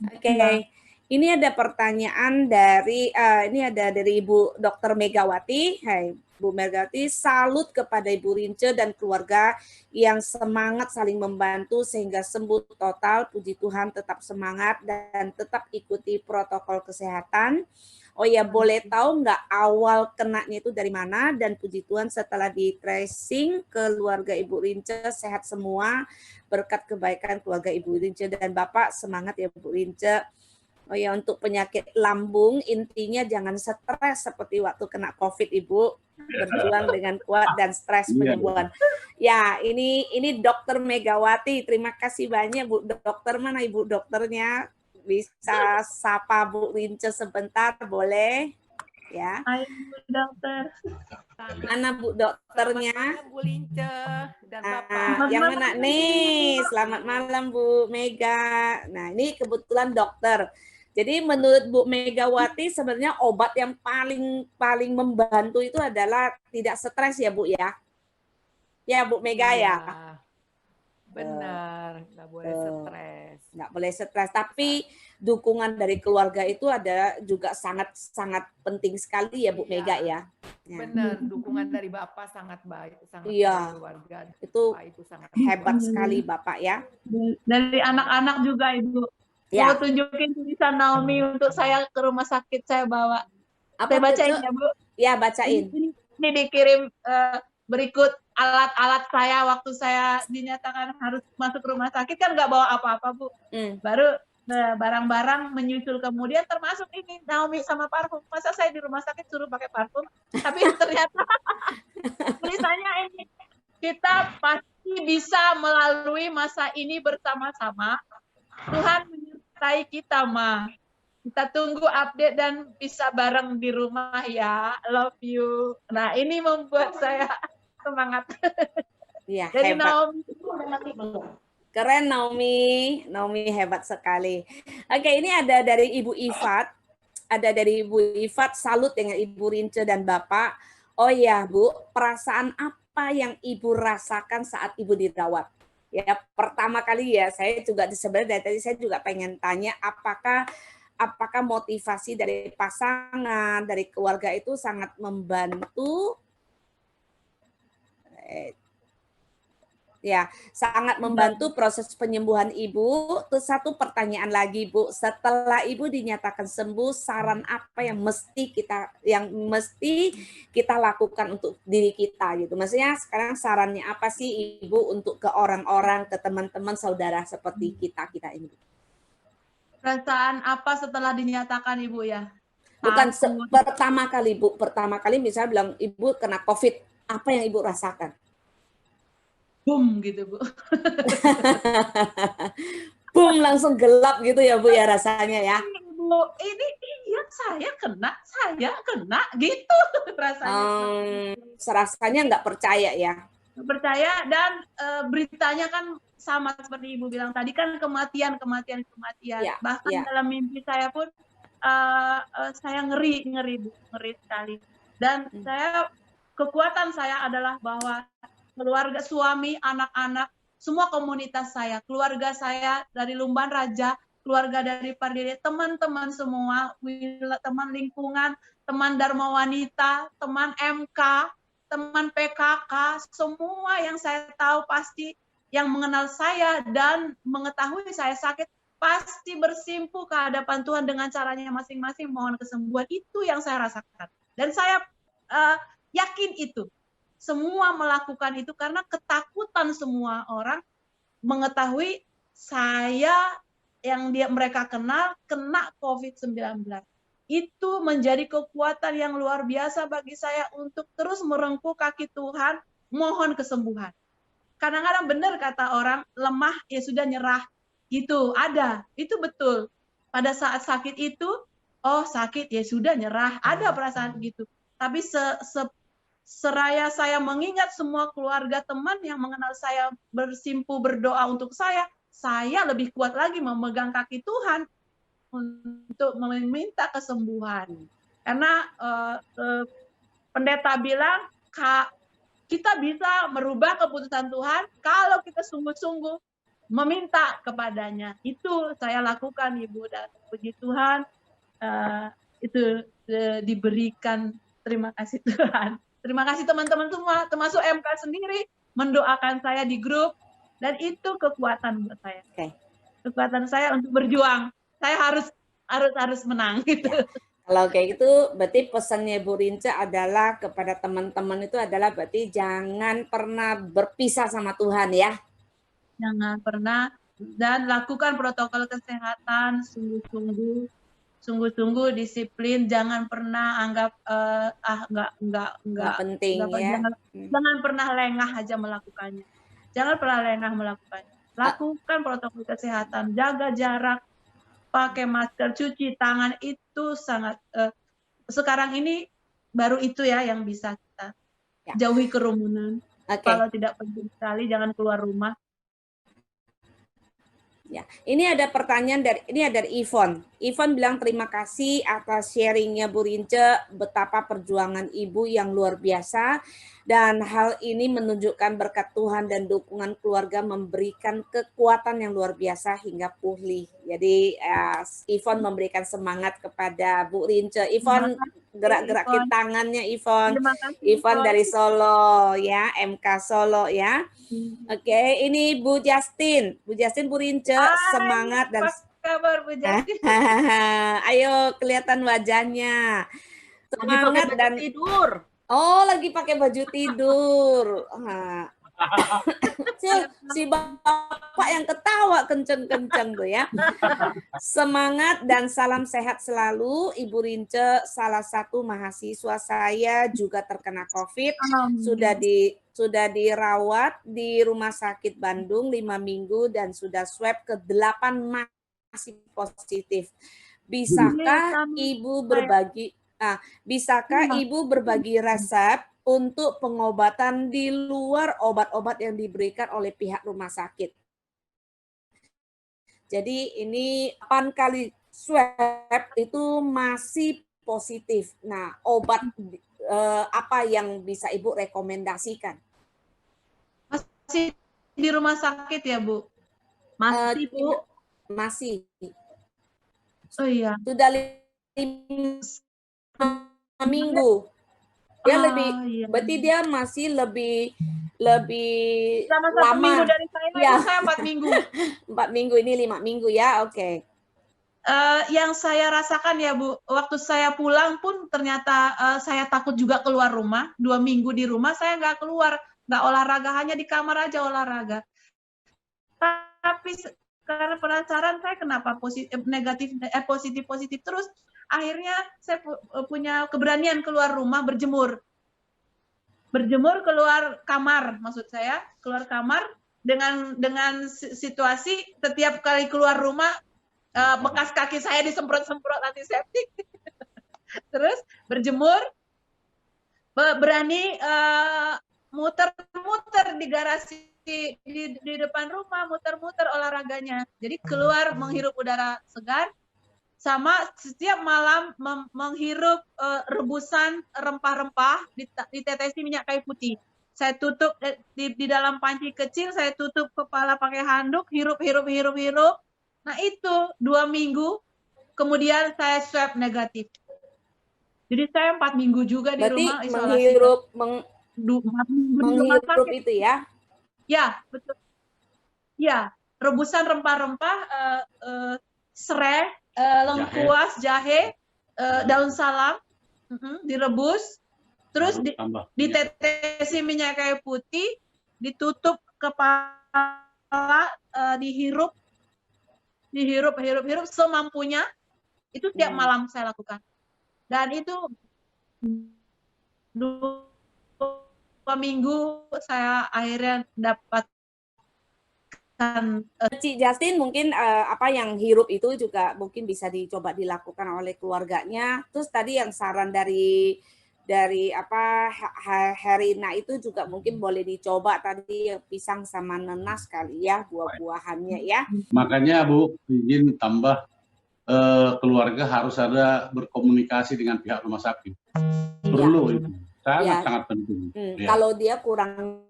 Oke. Ini ada pertanyaan dari Ibu Dr. Megawati. Hai, Bu Megawati, salut kepada Ibu Rince dan keluarga yang semangat saling membantu sehingga sembuh total. Puji Tuhan, tetap semangat dan tetap ikuti protokol kesehatan. Oh ya, boleh tahu nggak awal kenanya itu dari mana? Dan puji Tuhan setelah di tracing keluarga Ibu Rince sehat semua berkat kebaikan keluarga Ibu Rince dan Bapak. Semangat ya Bu Rince. Oh ya, untuk penyakit lambung intinya jangan stres seperti waktu kena COVID, Ibu. Berjuang dengan kuat dan stres penyembuhan. Ya, ini Dokter Megawati. Terima kasih banyak Bu Dokter. Mana Ibu dokternya? Bisa sapa Bu Rince sebentar, boleh? Ya. Hai Bu Dokter. Mana Bu dokternya? Bu Rince dan Bapak. Yang mana nih? Selamat malam Bu Mega. Nah, ini kebetulan dokter. Jadi menurut Bu Megawati sebenarnya obat yang paling membantu itu adalah tidak stres ya Bu ya? Ya Bu Mega ya? Benar, nggak boleh stres. Nggak boleh stres, tapi dukungan dari keluarga itu ada juga sangat penting sekali ya Bu Mega ya. Benar, dukungan dari Bapak sangat baik, sangat Iya, keluarga. Itu sangat hebat sekali Bapak ya. Dari anak-anak juga Ibu. Ya. Mau tunjukin tulisan Naomi untuk saya ke rumah sakit saya bawa. Apa saya bacain itu? ya Bu. Ya, bacain. Ini dikirim berikut alat-alat saya waktu saya dinyatakan harus masuk rumah sakit, kan nggak bawa apa-apa Bu. Baru barang-barang menyusul kemudian termasuk ini Naomi sama parfum. Masa saya di rumah sakit suruh pakai parfum? Tapi ternyata tulisannya ini, kita pasti bisa melalui masa ini bersama-sama. Tuhan menyertai kita, Ma. Kita tunggu update dan bisa bareng di rumah ya. Love you. Nah, ini membuat saya semangat. Iya, Jadi hebat. Naomi, Keren Naomi hebat sekali. Oke, ini ada dari Ibu Ifat. Ada dari Ibu Ifat, salut dengan Ibu Rince dan Bapak. Oh ya Bu, perasaan apa yang Ibu rasakan saat Ibu dirawat? Ya, pertama kali ya, saya juga sebenarnya dari tadi saya juga pengen tanya apakah motivasi dari pasangan, dari keluarga itu sangat membantu. Ya, sangat membantu proses penyembuhan Ibu. Terus satu pertanyaan lagi, Bu. Setelah Ibu dinyatakan sembuh, saran apa yang mesti kita lakukan untuk diri kita gitu. Maksudnya sekarang sarannya apa sih Ibu untuk ke orang-orang, ke teman-teman saudara seperti kita ini? perasaan apa setelah dinyatakan Ibu ya? Bukan pertama kali, Bu. Pertama kali misalnya bilang Ibu kena COVID, apa yang Ibu rasakan? Boom gitu Bu. Boom, langsung gelap gitu ya Bu ya rasanya ya. Bu, ini iya saya kena gitu rasanya. Rasanya nggak percaya ya. Nggak percaya dan beritanya kan sama seperti Ibu bilang tadi kan kematian. Ya, Bahkan ya. dalam mimpi saya pun saya ngeri sekali. Dan kekuatan saya adalah bahwa keluarga, suami, anak-anak, semua komunitas saya, keluarga saya dari Lumban Raja, keluarga dari Pardede, teman-teman semua, teman lingkungan, teman Dharma Wanita, teman MK, teman PKK, semua yang saya tahu pasti yang mengenal saya dan mengetahui saya sakit, pasti bersimpuh ke hadapan Tuhan dengan caranya masing-masing mohon kesembuhan. Itu yang saya rasakan. Dan saya yakin itu. Semua melakukan itu karena ketakutan semua orang mengetahui saya yang mereka kenal kena COVID-19. Itu menjadi kekuatan yang luar biasa bagi saya untuk terus merengkuh kaki Tuhan, mohon kesembuhan. Kadang-kadang benar kata orang, lemah ya sudah nyerah. Gitu, ada. Itu betul. Pada saat sakit itu, oh sakit ya sudah nyerah. Ada perasaan gitu. Tapi seraya saya mengingat semua keluarga teman yang mengenal saya bersimpu berdoa untuk saya lebih kuat lagi memegang kaki Tuhan untuk meminta kesembuhan. Karena pendeta bilang, kita bisa merubah keputusan Tuhan kalau kita sungguh-sungguh meminta kepadanya. Itu saya lakukan, Ibu, dan puji Tuhan itu diberikan. Terima kasih Tuhan. Terima kasih teman-teman semua, termasuk MK sendiri mendoakan saya di grup, dan itu kekuatan buat saya. Kekuatan saya untuk berjuang. Saya harus menang gitu. Ya. Kalau kayak gitu, berarti pesannya Bu Rince adalah kepada teman-teman itu adalah berarti jangan pernah berpisah sama Tuhan ya. Jangan pernah, dan lakukan protokol kesehatan sungguh-sungguh disiplin, jangan pernah anggap Nggak penting ya. Jangan pernah lengah aja melakukannya. Jangan pernah lengah melakukannya. Lakukan protokol kesehatan, jaga jarak, pakai masker, cuci tangan, itu sangat sekarang ini baru itu ya yang bisa kita jauhi kerumunan. Kalau tidak penting sekali jangan keluar rumah. Ya, ini ada pertanyaan dari Ivon. Ivon bilang terima kasih atas sharingnya Bu Rince, betapa perjuangan Ibu yang luar biasa, dan hal ini menunjukkan berkat Tuhan dan dukungan keluarga memberikan kekuatan yang luar biasa hingga pulih. Jadi Ivon memberikan semangat kepada Bu Rince. Ivon gerak-gerakin tangannya, Ivon. Ivon dari Solo ya, MK Solo ya. Oke, ini Bu Justin. Bu Rince, semangat dan kabar Bu Justin. Ayo kelihatan wajahnya. Semangat lagi dan tidur. Oh, lagi pakai baju tidur. Si bapak yang ketawa kenceng-kenceng tuh ya. Semangat dan salam sehat selalu. Ibu Rince, salah satu mahasiswa saya juga terkena COVID. Sudah dirawat di Rumah Sakit Bandung 5 minggu dan sudah swab ke 8 masih positif. Bisakah Ibu berbagi resep untuk pengobatan di luar obat-obat yang diberikan oleh pihak rumah sakit? Jadi ini 8 kali swab itu masih positif. Nah, obat apa yang bisa Ibu rekomendasikan? Masih di rumah sakit ya, Bu? Masih, Bu. Masih. Oh iya. Sudah 5 minggu. Dia berarti dia masih lebih sama lama. 1 minggu dari saya, ya. Saya 4 minggu. 4 minggu, ini 5 minggu ya, oke. Yang saya rasakan ya Bu, waktu saya pulang pun ternyata saya takut juga keluar rumah. 2 minggu di rumah saya nggak keluar, nggak olahraga, hanya di kamar aja olahraga. Tapi karena penasaran saya kenapa positif terus, akhirnya saya punya keberanian keluar rumah berjemur keluar kamar, maksud saya keluar kamar dengan situasi setiap kali keluar rumah bekas kaki saya disemprot-semprot antiseptik. Terus berjemur, berani muter-muter di garasi di depan rumah, muter-muter olahraganya. Jadi keluar menghirup udara segar, sama setiap malam menghirup rebusan rempah-rempah, ditetesi minyak kayu putih. Saya tutup di dalam panci kecil, saya tutup kepala pakai handuk, hirup. Nah itu 2 minggu, kemudian saya swab negatif. Jadi saya 4 minggu juga di rumah isolasi. Menghirup itu ya? Ya, betul. Ya, rebusan rempah-rempah, serai, lengkuas, jahe, daun salam, direbus, terus ditetesi minyak kayu putih, ditutup kepala, dihirup semampunya. Itu tiap malam saya lakukan. Dan itu 2 minggu saya akhirnya dapat Cik Justin mungkin apa yang hirup itu juga mungkin bisa dicoba dilakukan oleh keluarganya. Terus tadi yang saran dari apa Herina itu juga mungkin boleh dicoba tadi pisang sama nanas kali ya, buah-buahannya ya. Makanya Bu izin tambah keluarga harus ada berkomunikasi dengan pihak rumah sakit. Perlu itu. Sangat penting. Ya. Kalau dia kurangnya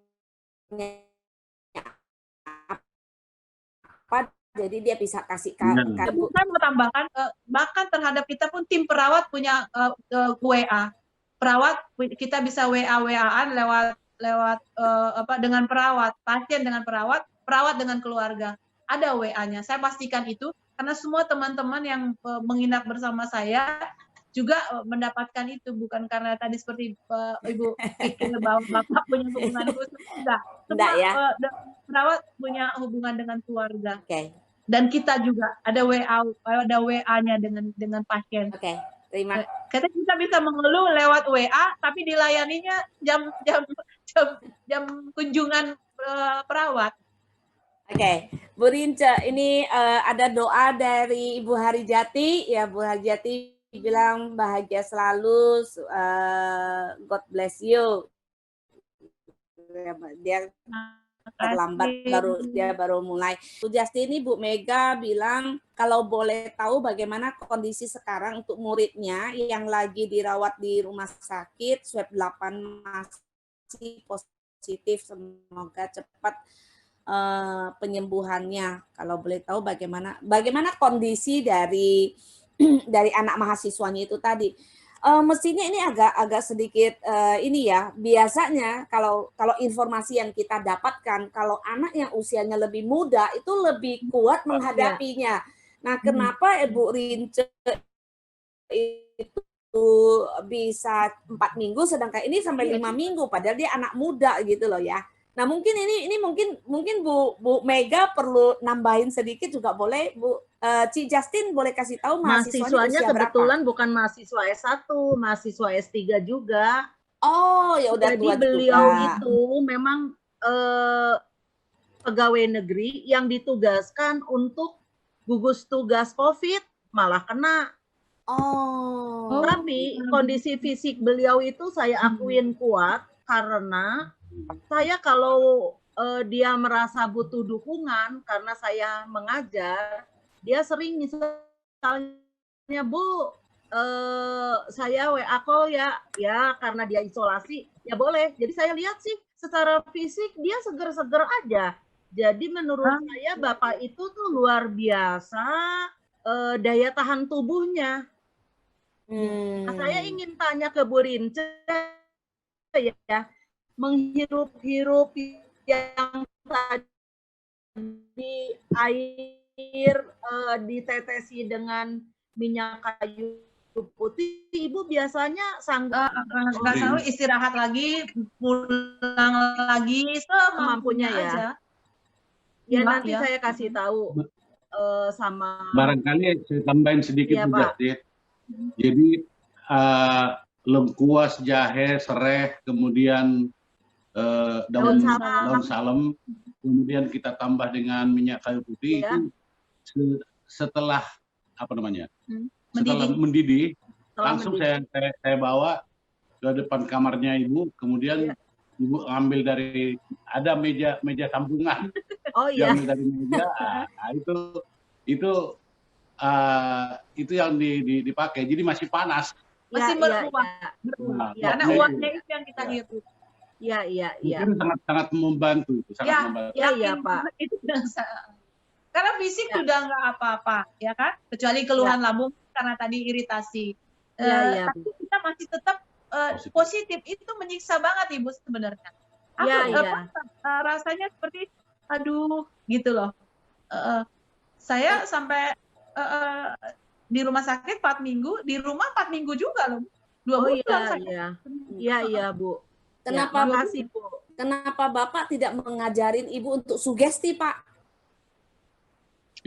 apa, jadi dia bisa kasih Saya mau tambahkan, bahkan terhadap kita pun tim perawat punya WA. Perawat kita bisa WA-WA-an lewat apa dengan perawat, pasien dengan perawat, perawat dengan keluarga. Ada WA-nya. Saya pastikan itu karena semua teman-teman yang menginap bersama saya juga mendapatkan itu, bukan karena tadi seperti Ibu pikir bahwa Bapak punya hubungan khusus. Enggak ya. Perawat punya hubungan dengan keluarga. Dan kita juga ada WA-nya dengan pasien. Terima. Kita bisa mengeluh lewat WA, tapi dilayaninya jam kunjungan perawat. Bu Rince, ini ada doa dari Ibu Harijati, ya Bu Harijati bilang bahagia selalu, God bless you. Dia terlambat baru mulai. Bu Justin ini Bu Mega bilang kalau boleh tahu bagaimana kondisi sekarang untuk muridnya yang lagi dirawat di rumah sakit, swab 8 masih positif, semoga cepat penyembuhannya. Kalau boleh tahu bagaimana kondisi dari anak mahasiswanya itu tadi. Mestinya ini agak sedikit ini ya. Biasanya kalau informasi yang kita dapatkan, kalau anak yang usianya lebih muda itu lebih kuat menghadapinya. Nah, kenapa Ibu Rince itu bisa 4 minggu, sedangkan ini sampai 5 minggu, padahal dia anak muda gitu loh ya. Nah, mungkin ini mungkin Bu Mega perlu nambahin sedikit juga boleh, Bu. Cik Justin boleh kasih tahu mahasiswanya kebetulan berapa? Bukan mahasiswa S1, mahasiswa S3 juga. Oh, ya udah tua. Jadi beliau itu memang pegawai negeri yang ditugaskan untuk gugus tugas COVID, malah kena. Tapi kondisi fisik beliau itu saya akuin kuat karena saya kalau dia merasa butuh dukungan karena saya mengajar, dia sering misalnya Bu, saya WA call ya karena dia isolasi, ya boleh. Jadi saya lihat sih secara fisik dia seger-seger aja. Jadi menurut saya Bapak itu tuh luar biasa daya tahan tubuhnya. Nah, saya ingin tanya ke Bu Rince ya, menghirup-hirup yang tadi air ditetesi dengan minyak kayu putih, Ibu biasanya selalu istirahat lagi, pulang lagi semampunya aja. Ya nanti saya kasih tahu sama. Barangkali saya tambahin sedikit Bu Justin. Jadi lengkuas, jahe, serai, kemudian daun salam, kemudian kita tambah dengan minyak kayu putih itu setelah setelah mendidih langsung saya bawa ke depan kamarnya Ibu, kemudian Ibu ambil dari ada meja sambungan, diambil dari meja, itu yang dipakai, jadi masih panas. Masih beruang. Karena uangnya itu yang kita hirup. Iya. Mungkin sangat membantu itu, sangat membantu. Iya, Pak. Itu karena fisik sudah nggak apa-apa, ya kan? Kecuali keluhan lambung karena tadi iritasi. Tapi kita masih tetap positif. Itu menyiksa banget Ibu sebenarnya. Rasanya seperti aduh gitu loh. Saya sampai di rumah sakit 4 minggu, di rumah 4 minggu juga loh. 2 bulan Iya, Bu. Kenapa Kenapa Bapak tidak mengajarin Ibu untuk sugesti, Pak?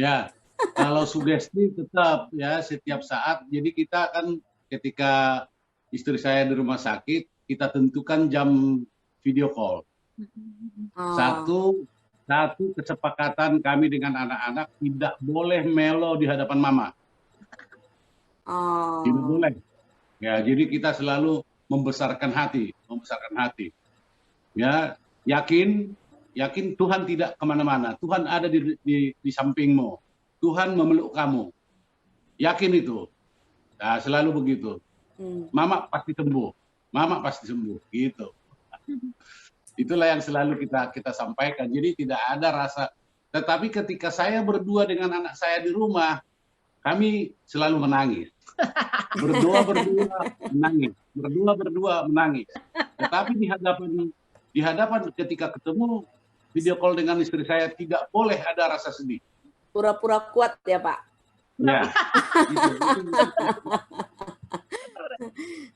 Ya, kalau sugesti tetap ya setiap saat. Jadi kita kan ketika istri saya di rumah sakit, kita tentukan jam video call. Satu, satu kesepakatan kami dengan anak-anak tidak boleh melo di hadapan mama. Tidak boleh. Ya, jadi kita selalu membesarkan hati. Ya, yakin Tuhan tidak kemana-mana. Tuhan ada di sampingmu. Tuhan memeluk kamu. Yakin itu. Nah, selalu begitu. Mama pasti sembuh. Gitu. Itulah yang selalu kita sampaikan. Jadi tidak ada rasa. Tetapi ketika saya berdua dengan anak saya di rumah, kami selalu menangis. Berdua menangis. Tetapi di hadapan ketika ketemu video call dengan istri saya tidak boleh ada rasa sedih. Pura-pura kuat ya Pak. Ya.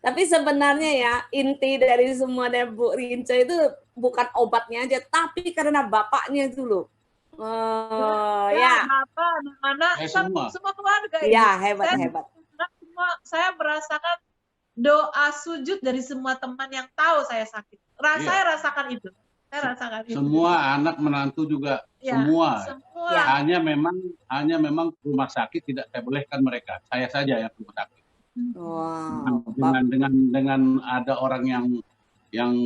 Tapi sebenarnya ya inti dari semua dari Bu Rince itu bukan obatnya aja, tapi karena bapaknya itu loh. Ya. Apa anak-anak semua keluarga ini. Ya, hebat. Saya merasakan doa sujud dari semua teman yang tahu saya sakit. Saya rasakan itu. Semua anak menantu juga semua. Ya. Hanya memang rumah sakit tidak saya bolehkan mereka. Saya saja yang rumah sakit. Wow. Dengan ada orang yang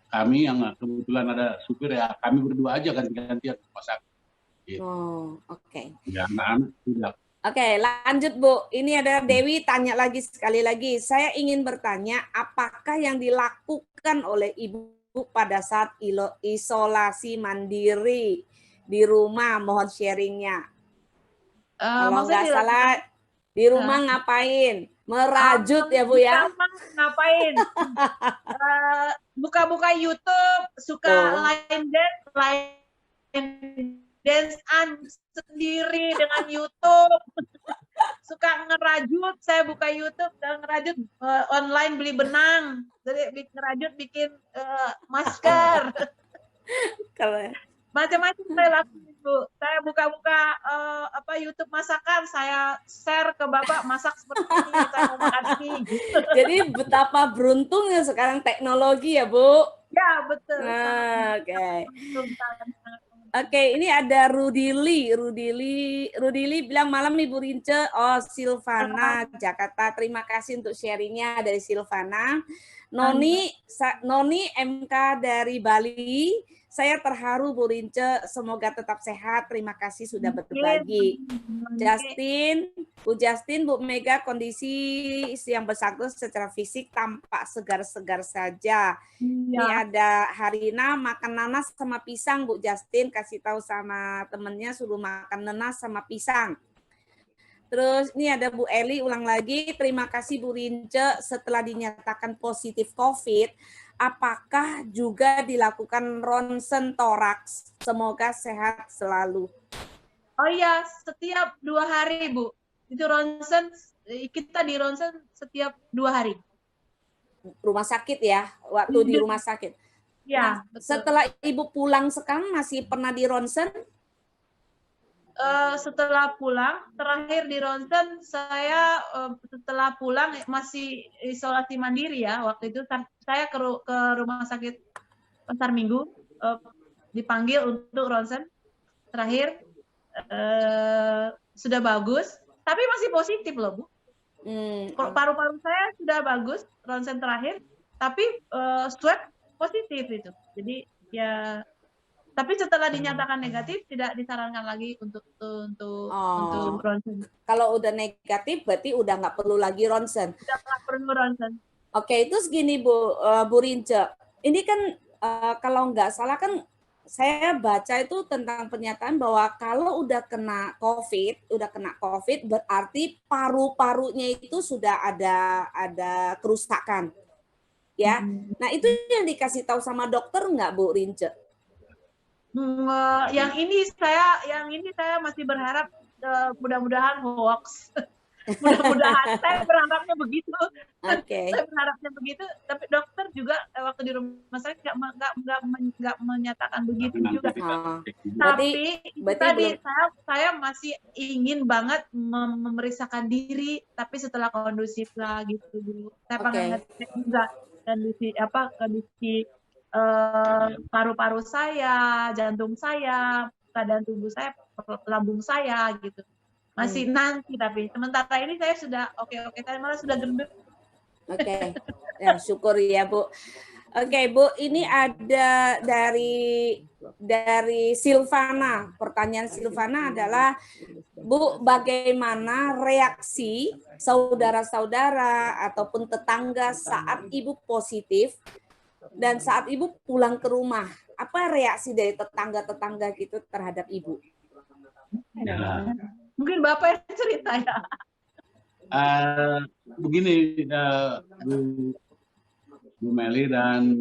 kami yang kebetulan ada supir ya kami berdua aja ganti-gantian rumah sakit. Gitu. Oke. Ya, anak-anak tidak. Oke, lanjut Bu. Ini ada Dewi tanya lagi sekali lagi. Saya ingin bertanya, apakah yang dilakukan oleh Ibu pada saat isolasi mandiri di rumah? Mohon sharingnya. Kalau nggak salah, di rumah ngapain? Merajut ya Bu ya? Ngapain? Buka-buka YouTube, suka line dance sendiri dengan YouTube. Suka ngerajut, saya buka YouTube dan ngerajut online beli benang. Jadi ngerajut bikin masker. Macam-macam saya lakukan Bu. Saya buka-buka YouTube masakan, saya share ke Bapak masak seperti ini, saya mau makan ini. Gitu. Jadi betapa beruntungnya sekarang teknologi ya Bu? Ya betul. Oke, ini ada Rudili bilang malam Ibu Rince. Oh, Silvana Jakarta. Terima kasih untuk sharingnya dari Silvana. Noni MK dari Bali. Saya terharu Bu Rince, semoga tetap sehat. Terima kasih sudah berbagi. Bu Justin, Bu Mega, kondisi yang bersangkutan secara fisik tampak segar-segar saja. Ini ada Harina makan nanas sama pisang, Bu Justin kasih tahu sama temennya suruh makan nanas sama pisang. Terus ini ada Bu Eli ulang lagi, terima kasih Bu Rince setelah dinyatakan positif COVID, apakah juga dilakukan ronsen toraks? Semoga sehat selalu. Oh iya, setiap 2 hari Bu. Itu ronsen, kita di ronsen setiap 2 hari. Rumah sakit ya, waktu di rumah sakit. Ya. Nah, setelah Ibu pulang sekarang masih pernah di ronsen? Setelah pulang, terakhir di ronsen saya setelah pulang masih isolasi mandiri ya. Waktu itu saya ke rumah sakit Pasar Minggu, dipanggil untuk ronsen. Terakhir sudah bagus, tapi masih positif loh Bu. Paru-paru saya sudah bagus ronsen terakhir, tapi swab positif itu. Jadi ya. Tapi setelah dinyatakan negatif, tidak disarankan lagi untuk ronsen. Kalau udah negatif, berarti udah nggak perlu lagi ronsen. Udah nggak perlu ronsen. Oke, itu segini Bu Rince. Ini kan kalau nggak salah kan saya baca itu tentang pernyataan bahwa kalau udah kena COVID, berarti paru-parunya itu sudah ada kerusakan. Ya. Nah, itu yang dikasih tahu sama dokter nggak Bu Rince? Yang ini saya masih berharap mudah-mudahan hoax. Mudah-mudahan saya berharapnya begitu. Saya berharapnya begitu, tapi dokter juga waktu di rumah saya nggak menyatakan begitu juga. Tapi tadi saya masih ingin banget memeriksakan diri, tapi setelah kondusif lah gitu dulu. Saya pengen ngecek juga kondisi paru-paru saya, jantung saya, keadaan tubuh saya, lambung saya gitu. Masih nanti, tapi sementara ini saya sudah oke-oke, saya malah sudah gendut. Oke, ya syukur ya Bu. Oke Bu, ini ada dari Silvana. Pertanyaan Silvana adalah, Bu, bagaimana reaksi saudara-saudara ataupun tetangga saat Ibu positif dan saat Ibu pulang ke rumah? Apa reaksi dari tetangga-tetangga gitu terhadap Ibu? Ya. Mungkin Bapak yang cerita ya. Begini, Bu Meli dan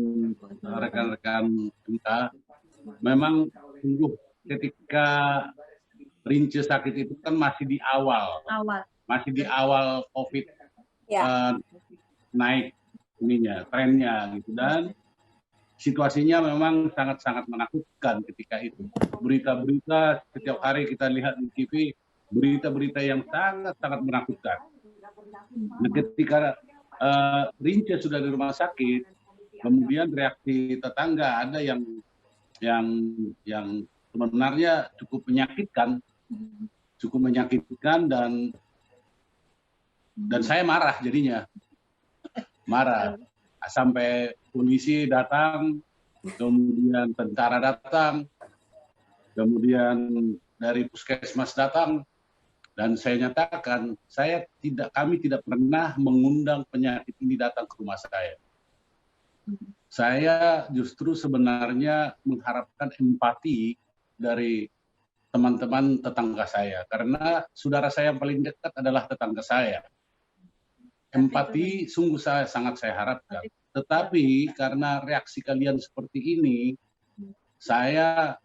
rekan-rekan kita, memang sungguh ketika Rince sakit itu kan masih di awal COVID naik ininya, trennya gitu, dan situasinya memang sangat-sangat menakutkan ketika itu. Berita-berita setiap hari kita lihat di TV, berita-berita yang sangat-sangat menakutkan. Nah, ketika Rince sudah di rumah sakit, kemudian reaksi tetangga ada yang sebenarnya cukup menyakitkan dan saya marah jadinya, sampai polisi datang, kemudian tentara datang, kemudian dari puskesmas datang. Dan saya nyatakan, kami tidak pernah mengundang penyakit ini datang ke rumah saya. Saya justru sebenarnya mengharapkan empati dari teman-teman tetangga saya, karena saudara saya yang paling dekat adalah tetangga saya. Empati sungguh sangat saya harapkan. Tetapi karena reaksi kalian seperti ini, saya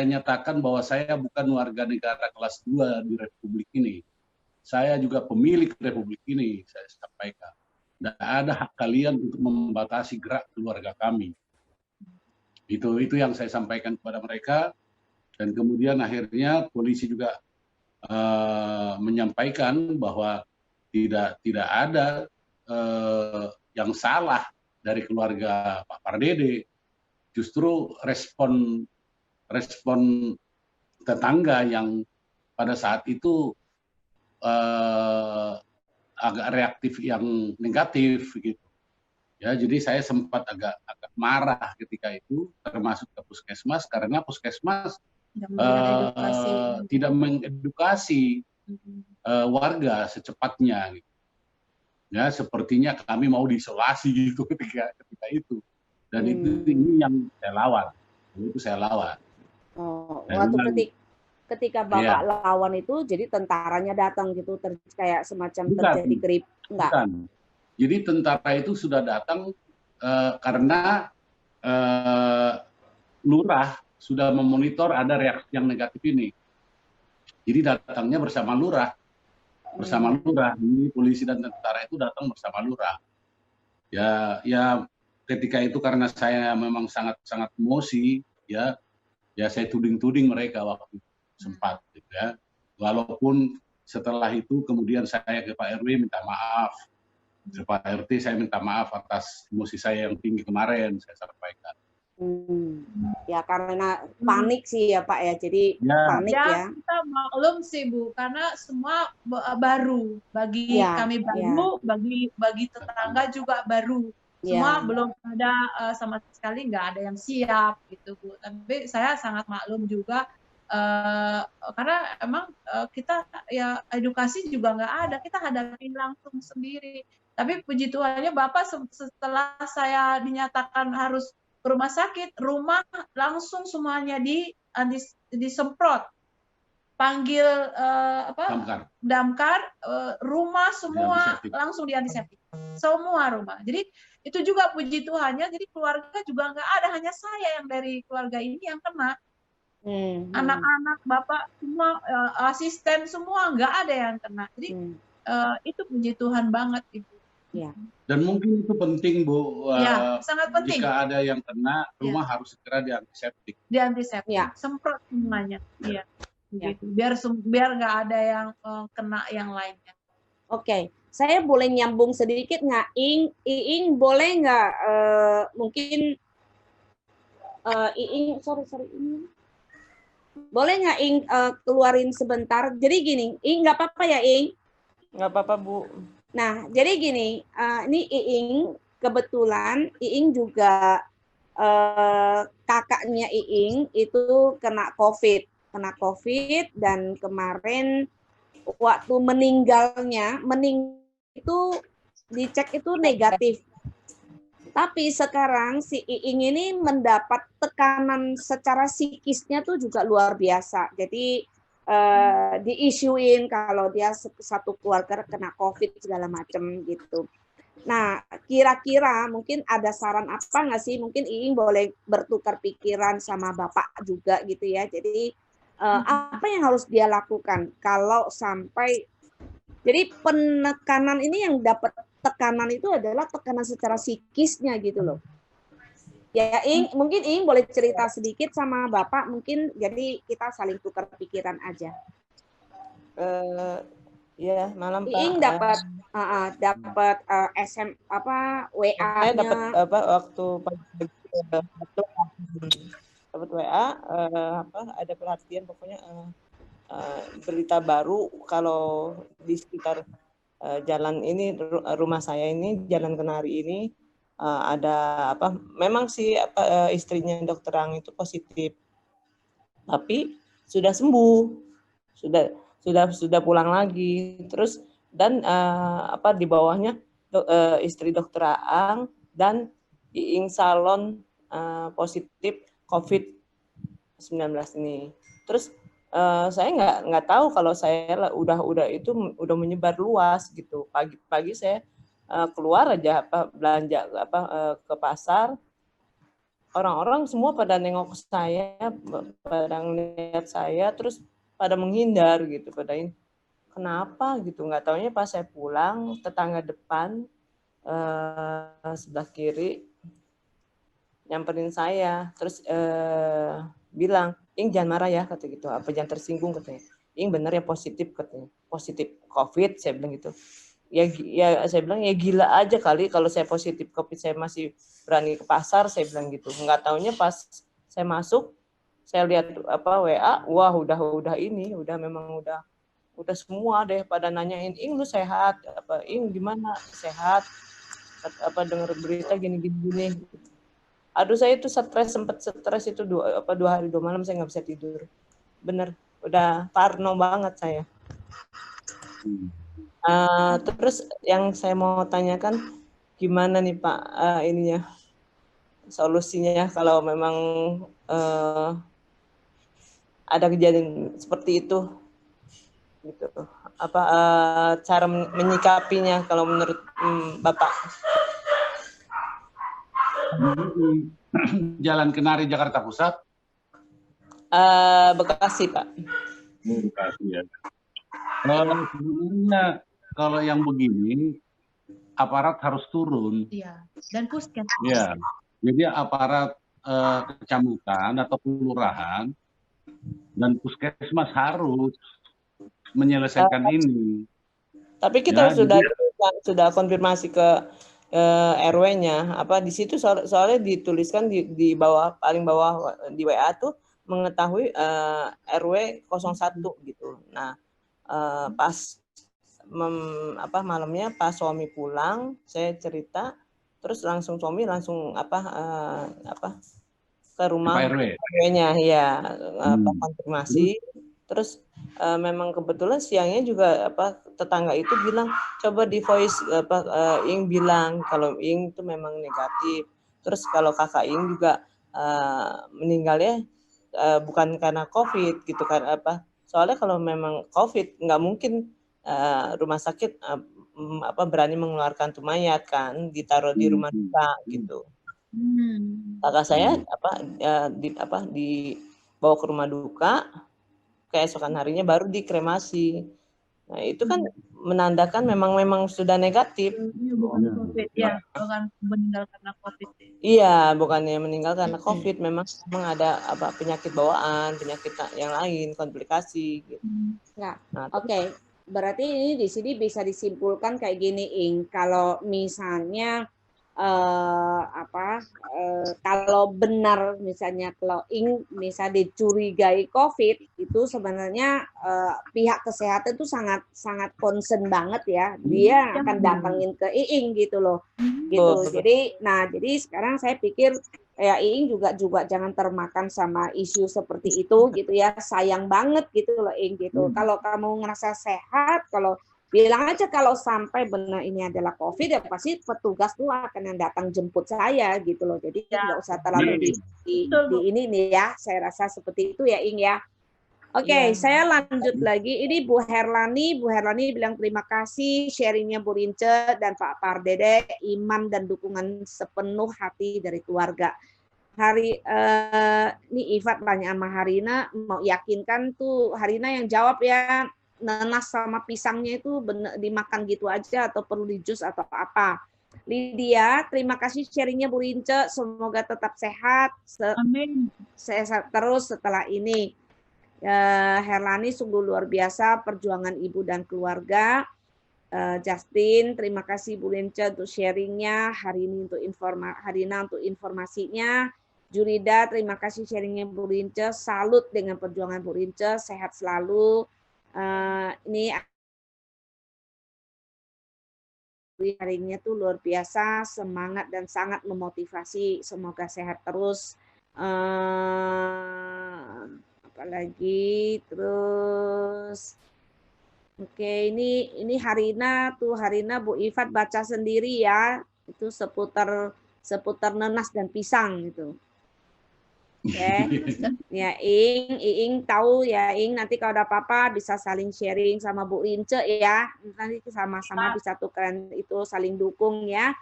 nyatakan bahwa saya bukan warga negara kelas 2 di Republik ini. Saya juga pemilik Republik ini, saya sampaikan. Tidak ada hak kalian untuk membatasi gerak keluarga kami. Itu yang saya sampaikan kepada mereka. Dan kemudian akhirnya polisi juga menyampaikan bahwa tidak ada yang salah dari keluarga Pak Pardede. Justru respon tetangga yang pada saat itu agak reaktif yang negatif gitu. Ya, jadi saya sempat agak marah ketika itu, termasuk ke puskesmas, karena puskesmas tidak mengedukasi warga secepatnya gitu. Ya, sepertinya kami mau diisolasi gitu ketika itu. Dan ini yang saya lawan. Itu saya lawan. Oh, waktu ketika Bapak lawan itu, jadi tentaranya datang gitu, kayak semacam terjadi grip, enggak? Bukan. Jadi tentara itu sudah datang karena lurah sudah memonitor ada reaksi yang negatif ini. Jadi datangnya bersama lurah. Ini polisi dan tentara itu datang bersama lurah. Ya ketika itu karena saya memang sangat emosi, ya saya tuding mereka waktu itu sempat gitu ya. Walaupun setelah itu kemudian saya ke Pak RW minta maaf. Ke Pak RT saya minta maaf atas emosi saya yang tinggi kemarin, saya sampaikan. Ya karena panik sih ya Pak ya, jadi panik ya. Kita maklum sih Bu, karena semua baru bagi kami baru, bagi tetangga juga baru. Semua belum ada sama sekali, nggak ada yang siap gitu Bu. Tapi saya sangat maklum juga karena emang kita ya edukasi juga nggak ada, kita hadapi langsung sendiri. Tapi puji Tuhannya Bapak setelah saya dinyatakan harus ke rumah sakit, rumah langsung semuanya disemprot, panggil damkar, rumah semua langsung diantiseptik, semua rumah. Jadi itu juga puji Tuhannya, jadi keluarga juga nggak ada, hanya saya yang dari keluarga ini yang kena. Anak-anak, Bapak semua, asisten semua nggak ada yang kena. Jadi itu puji Tuhan banget Ibu. Ya. Dan mungkin itu penting Bu, sangat penting. Jika ada yang kena, rumah harus segera diantiseptik. Semprot semuanya. Iya. Gitu. Biar nggak ada yang kena yang lainnya. Oke, saya boleh nyambung sedikit nggak, Iing boleh nggak mungkin Iing, sorry ini. Boleh nggak Ing keluarin sebentar? Jadi gini, Ing nggak apa-apa ya Ing? Nggak apa-apa, Bu. Nah, jadi gini, ini Iing kebetulan Iing juga kakaknya Iing itu kena COVID dan kemarin waktu meninggalnya itu dicek itu negatif. Tapi sekarang si Iing ini mendapat tekanan secara psikisnya tuh juga luar biasa. Jadi diisuin kalau dia satu keluarga kena COVID segala macam gitu. Nah, kira-kira mungkin ada saran apa nggak sih? Mungkin Iing boleh bertukar pikiran sama Bapak juga gitu ya. Jadi apa yang harus dia lakukan kalau sampai jadi penekanan ini yang dapat tekanan itu adalah tekanan secara psikisnya gitu loh. Ya, mungkin Iing boleh cerita sedikit sama Bapak, mungkin jadi kita saling tukar pikiran aja. Ya, malam Pak. Iing dapat SM WA-nya. Saya dapat waktu dapat WA ada perhatian pokoknya berita baru kalau di sekitar jalan ini rumah saya ini Jalan Kenari ini ada memang sih istrinya Dokter Ang itu positif tapi sudah sembuh, sudah pulang lagi terus dan di bawahnya istri Dokter Ang dan Iing Salon positif COVID-19 ini. Terus saya nggak tahu kalau saya udah menyebar luas gitu. Pagi-pagi saya keluar aja belanja ke pasar. Orang-orang semua pada nengok saya, pada ngeliat saya, terus pada menghindar gitu, kenapa gitu. Nggak taunya pas saya pulang, tetangga depan sebelah kiri nyamperin saya, terus bilang, Ing jangan marah ya, kata gitu, apa jangan tersinggung katanya. Ing bener ya positif katanya, positif COVID, saya bilang gitu. Ya saya bilang ya gila aja kali kalau saya positif COVID saya masih berani ke pasar, saya bilang gitu. Nggak taunya pas saya masuk, saya lihat WA, wah udah memang udah semua deh pada nanyain, Ing lu sehat, Ing gimana sehat, dengar berita gini. Aduh saya itu sempat stres itu 2 hari 2 malam saya nggak bisa tidur. Bener, udah parno banget saya. Terus yang saya mau tanyakan gimana nih Pak ininya solusinya kalau memang ada kejadian seperti itu gitu. Cara menyikapinya kalau menurut Bapak? Jalan Kenari Jakarta Pusat? Bekasi Pak. Bekasi ya. Sebenarnya kalau yang begini aparat harus turun. Iya. Dan puskes. Iya. Jadi aparat kecamatan atau kelurahan dan puskesmas harus menyelesaikan ini. Tapi kita sudah konfirmasi ke RW-nya di situ soalnya dituliskan di bawah paling bawah di WA tuh mengetahui RW 01 gitu. Nah, pas malamnya pas suami pulang, saya cerita terus langsung suami ke rumah RW-nya ya konfirmasi. Terus memang kebetulan siangnya juga tetangga itu bilang coba di voice Ing bilang kalau Ing itu memang negatif. Terus kalau kakak Ing juga meninggalnya bukan karena COVID gitu kan soalnya kalau memang COVID nggak mungkin rumah sakit berani mengeluarkan tuh mayat kan ditaruh di rumah duka gitu. Kakak saya dibawa ke rumah duka, keesokan harinya baru dikremasi. Nah itu kan menandakan memang sudah negatif. Bukan COVID ya, bukan meninggal karena COVID. Iya, bukannya meninggal karena COVID, memang ada penyakit bawaan, penyakit yang lain, komplikasi. Gitu. Nah, Oke. Berarti ini di sini bisa disimpulkan kayak gini, Ing. Kalau misalnya kalau benar misalnya kalau misal dicurigai COVID itu sebenarnya pihak kesehatan itu sangat sangat concern banget ya, dia akan datangin ke Iing gitu loh, gitu. Jadi sekarang saya pikir ya Iing juga jangan termakan sama isu seperti itu gitu ya, sayang banget gitu loh Iing gitu. Kalau kamu ngerasa sehat, kalau bilang aja kalau sampai benar ini adalah COVID ya pasti petugas tuh akan yang datang jemput saya gitu loh. Jadi nggak usah terlalu di ini nih ya. Saya rasa seperti itu ya Ing ya. Oke, saya lanjut lagi. Ini Bu Herlani. Bu Herlani bilang terima kasih sharingnya Bu Rince dan Pak Pardede, iman dan dukungan sepenuh hati dari keluarga. Ini Ifat tanya sama Harina, mau yakinkan tuh Harina yang jawab ya. Nanas sama pisangnya itu bener, dimakan gitu aja atau perlu di jus atau apa. Lydia, terima kasih sharingnya Bu Rince, semoga tetap sehat. Amin. Sehat terus setelah ini. Herlani sungguh luar biasa perjuangan ibu dan keluarga. Justin, terima kasih Bu Rince untuk sharingnya. Harina untuk informasinya. Jurida, terima kasih sharingnya Bu Rince. Salut dengan perjuangan Bu Rince, sehat selalu. Ini harinya tuh luar biasa, semangat dan sangat memotivasi. Semoga sehat terus. Apalagi terus. Oke, ini Harina Bu Ifat baca sendiri ya. Itu seputar nanas dan pisang gitu. Ya, ya Iing tahu ya Iing, nanti kalau ada apa-apa bisa saling sharing sama Bu Rince ya, nanti sama-sama bisa tukeran itu, saling dukung ya.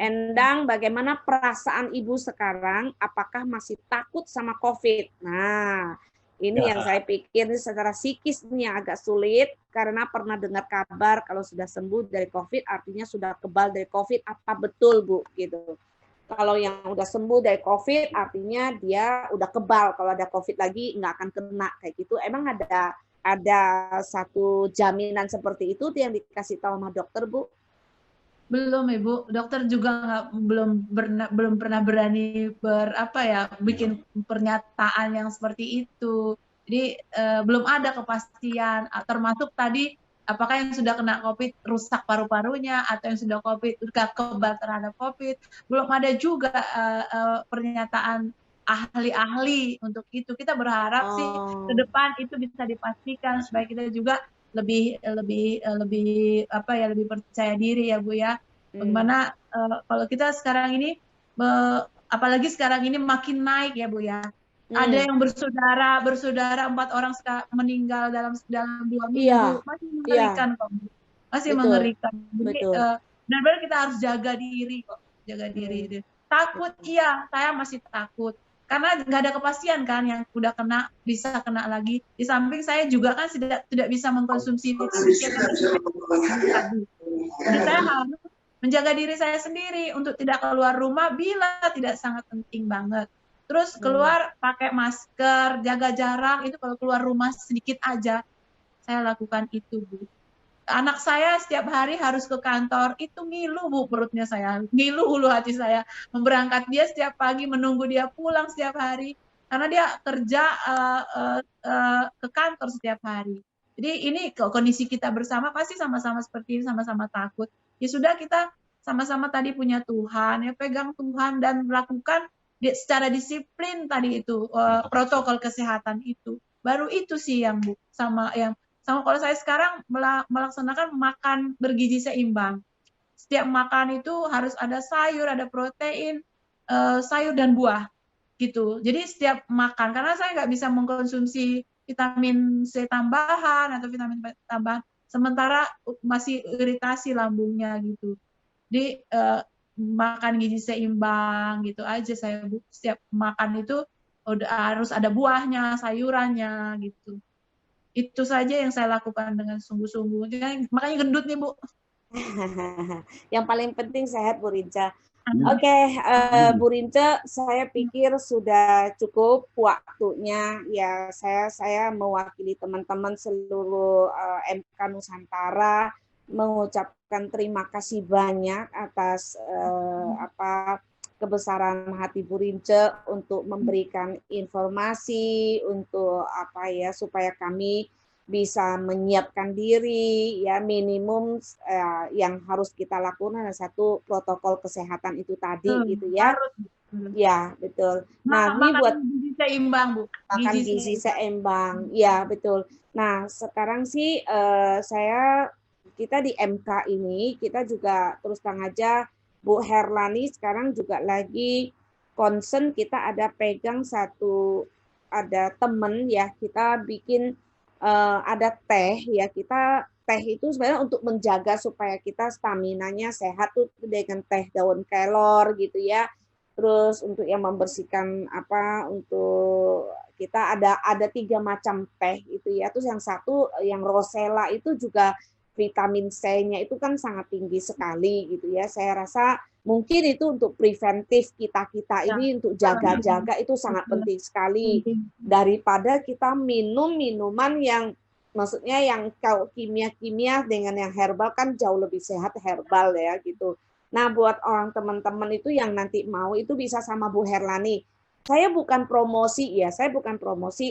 Endang, bagaimana perasaan Ibu sekarang? Apakah masih takut sama COVID? Nah, ini yang saya pikir secara psikis ini agak sulit karena pernah dengar kabar kalau sudah sembuh dari COVID artinya sudah kebal dari COVID. Apa betul Bu gitu? Kalau yang udah sembuh dari COVID artinya dia udah kebal, kalau ada COVID lagi nggak akan kena kayak gitu. Emang ada satu jaminan seperti itu yang dikasih tahu sama dokter Bu? Belum Ibu, dokter juga belum pernah berani bikin pernyataan yang seperti itu. Jadi belum ada kepastian, termasuk tadi apakah yang sudah kena COVID rusak paru-parunya atau yang sudah COVID udah kebal terhadap COVID. Belum ada juga pernyataan ahli-ahli untuk itu. Kita berharap sih ke depan itu bisa dipastikan supaya kita juga lebih percaya diri ya Bu ya. Bagaimana kalau kita sekarang ini apalagi sekarang ini makin naik ya Bu ya. Ada yang bersaudara 4 orang meninggal dalam 2 minggu. Masih mengerikan kok. Masih mengerikan. Jadi benar-benar kita harus jaga diri kok, jaga diri. Takut iya, saya masih takut. Karena nggak ada kepastian kan, yang udah kena bisa kena lagi. Di samping saya juga kan tidak bisa mengkonsumsi vitamin C. Jadi saya harus menjaga diri saya sendiri untuk tidak keluar rumah bila tidak sangat penting banget. Terus keluar pakai masker, jaga jarak, itu kalau keluar rumah sedikit aja saya lakukan itu Bu. Anak saya setiap hari harus ke kantor, itu ngilu Bu perutnya saya, ngilu hulu hati saya. Memberangkat dia setiap pagi, menunggu dia pulang setiap hari, karena dia kerja ke kantor setiap hari. Jadi ini kondisi kita bersama pasti sama-sama seperti ini, sama-sama takut. Ya sudah kita sama-sama tadi punya Tuhan, ya pegang Tuhan dan melakukan secara disiplin tadi itu protokol kesehatan itu. Baru itu sih yang Bu, sama kalau saya sekarang melaksanakan makan bergizi seimbang. Setiap makan itu harus ada sayur, ada protein, sayur dan buah gitu. Jadi setiap makan, karena saya nggak bisa mengkonsumsi vitamin C tambahan atau vitamin B tambahan, sementara masih iritasi lambungnya gitu. Jadi makan gizi seimbang gitu aja saya Bu. Setiap makan itu udah harus ada buahnya, sayurannya gitu. Itu saja yang saya lakukan dengan sungguh-sungguh. Makanya gendut nih Bu. Yang paling penting sehat Bu Rince. Oke, Bu Rince, saya pikir sudah cukup waktunya. Ya, saya mewakili teman-teman seluruh MK Nusantara mengucapkan terima kasih banyak atas kebesaran hati Bu Rince untuk memberikan informasi untuk supaya kami bisa menyiapkan diri ya, minimum yang harus kita lakukan adalah satu protokol kesehatan itu tadi gitu ya. Ya, betul. Nah, ini buat gizi seimbang, Bu. makan gizi seimbang. Ya, betul. Nah, sekarang sih kita di MK ini kita juga terus terang aja Bu Herlani sekarang juga lagi concern, kita ada pegang ada temen ya, kita bikin ada teh ya, teh itu sebenarnya untuk menjaga supaya kita staminanya sehat tuh dengan teh daun kelor gitu ya. Terus untuk yang membersihkan untuk kita ada 3 macam teh itu ya. Terus yang satu yang rosella itu juga vitamin C-nya itu kan sangat tinggi sekali gitu ya. Saya rasa mungkin itu untuk preventif kita ini untuk jaga-jaga itu sangat penting sekali, daripada kita minum minuman yang maksudnya yang kimia-kimia dengan yang herbal kan jauh lebih sehat herbal ya gitu. Nah, buat orang teman-teman itu yang nanti mau itu bisa sama Bu Herlani. Saya bukan promosi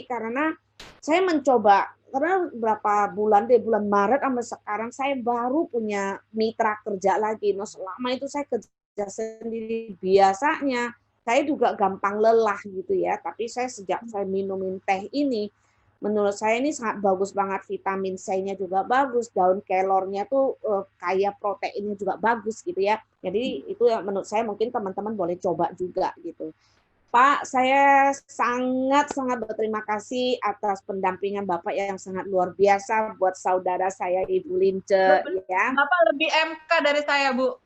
karena saya mencoba, karena berapa bulan bulan Maret sampai sekarang saya baru punya mitra kerja lagi. Nah, selama itu saya kerja sendiri, biasanya saya juga gampang lelah gitu ya, tapi sejak saya minumin teh ini, menurut saya ini sangat bagus banget, vitamin C-nya juga bagus, daun kelornya tuh kaya proteinnya juga bagus gitu ya. Jadi itu yang menurut saya mungkin teman-teman boleh coba juga gitu. Pak, saya sangat-sangat berterima kasih atas pendampingan Bapak yang sangat luar biasa buat saudara saya Ibu Rince ya. Bapak lebih MK dari saya, Bu.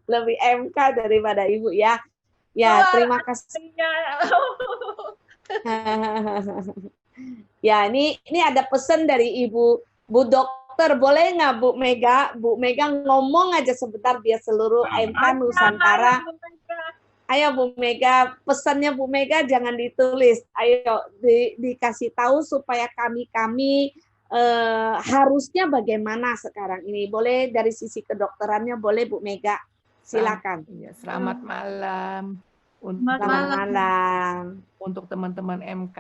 Lebih MK daripada Ibu ya. Ya, terima kasih. Ya, ini ada pesan dari Bu Dokter, boleh nggak Bu Mega? Bu Mega ngomong aja sebentar biar seluruh MK Nusantara. Ayo Bu Mega, pesannya Bu Mega jangan ditulis. Ayo dikasih tahu supaya kami harusnya bagaimana sekarang ini. Boleh dari sisi kedokterannya, boleh Bu Mega. Silakan. Selamat malam. Selamat malam. Untuk teman-teman MK,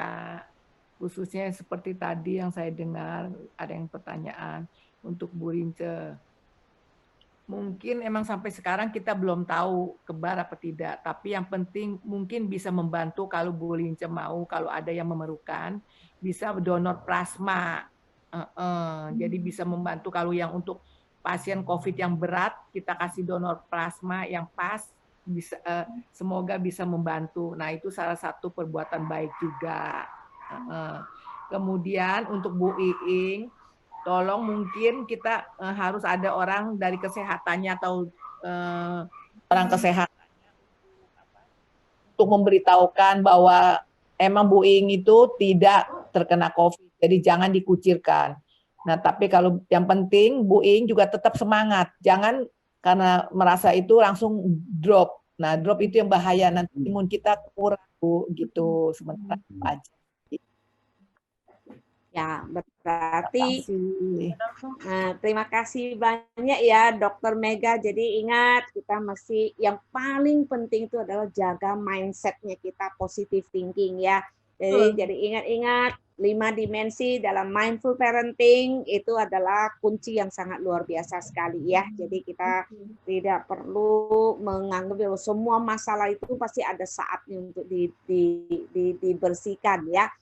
khususnya seperti tadi yang saya dengar, ada yang pertanyaan untuk Bu Rince. Mungkin emang sampai sekarang kita belum tahu kebar apa tidak, tapi yang penting mungkin bisa membantu kalau Bu Rince mau, kalau ada yang memerlukan, bisa donor plasma. Jadi bisa membantu kalau yang untuk pasien COVID yang berat, kita kasih donor plasma yang pas, bisa semoga bisa membantu. Nah, itu salah satu perbuatan baik juga. Kemudian untuk Bu Iing, tolong mungkin kita harus ada orang dari kesehatannya atau orang kesehatannya untuk memberitahukan bahwa emang Bu Iing itu tidak terkena COVID, jadi jangan dikucilkan. Nah, tapi kalau yang penting Bu Iing juga tetap semangat, jangan karena merasa itu langsung drop. Nah, drop itu yang bahaya, nanti imun kita kurang Bu, gitu sementara aja. Ya, berarti terima kasih banyak ya Dokter Mega. Jadi ingat, kita mesti yang paling penting itu adalah jaga mindsetnya kita, positive thinking ya. Jadi ingat-ingat 5 dimensi dalam mindful parenting itu adalah kunci yang sangat luar biasa sekali ya. Jadi kita tidak perlu menganggap bahwa semua masalah itu pasti ada saatnya untuk dibersihkan ya.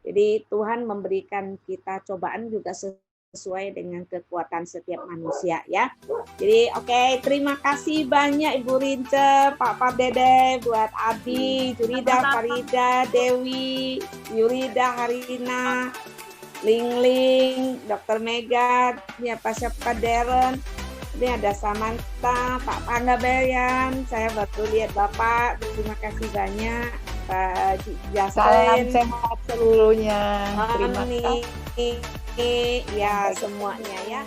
Jadi Tuhan memberikan kita cobaan juga sesuai dengan kekuatan setiap manusia ya. Jadi oke, terima kasih banyak Ibu Rince, Pak Dede, buat Abi, Jurida, Farida, Dewi, Yurida, Harina, Ling, Dokter Mega, ini siapa Darren, ini ada Samantha, Pak Panggabeyan, saya baru lihat Bapak, terima kasih banyak. Pak Jaslin. Salam sehat seluruhnya. Terima kasih ya semuanya ya.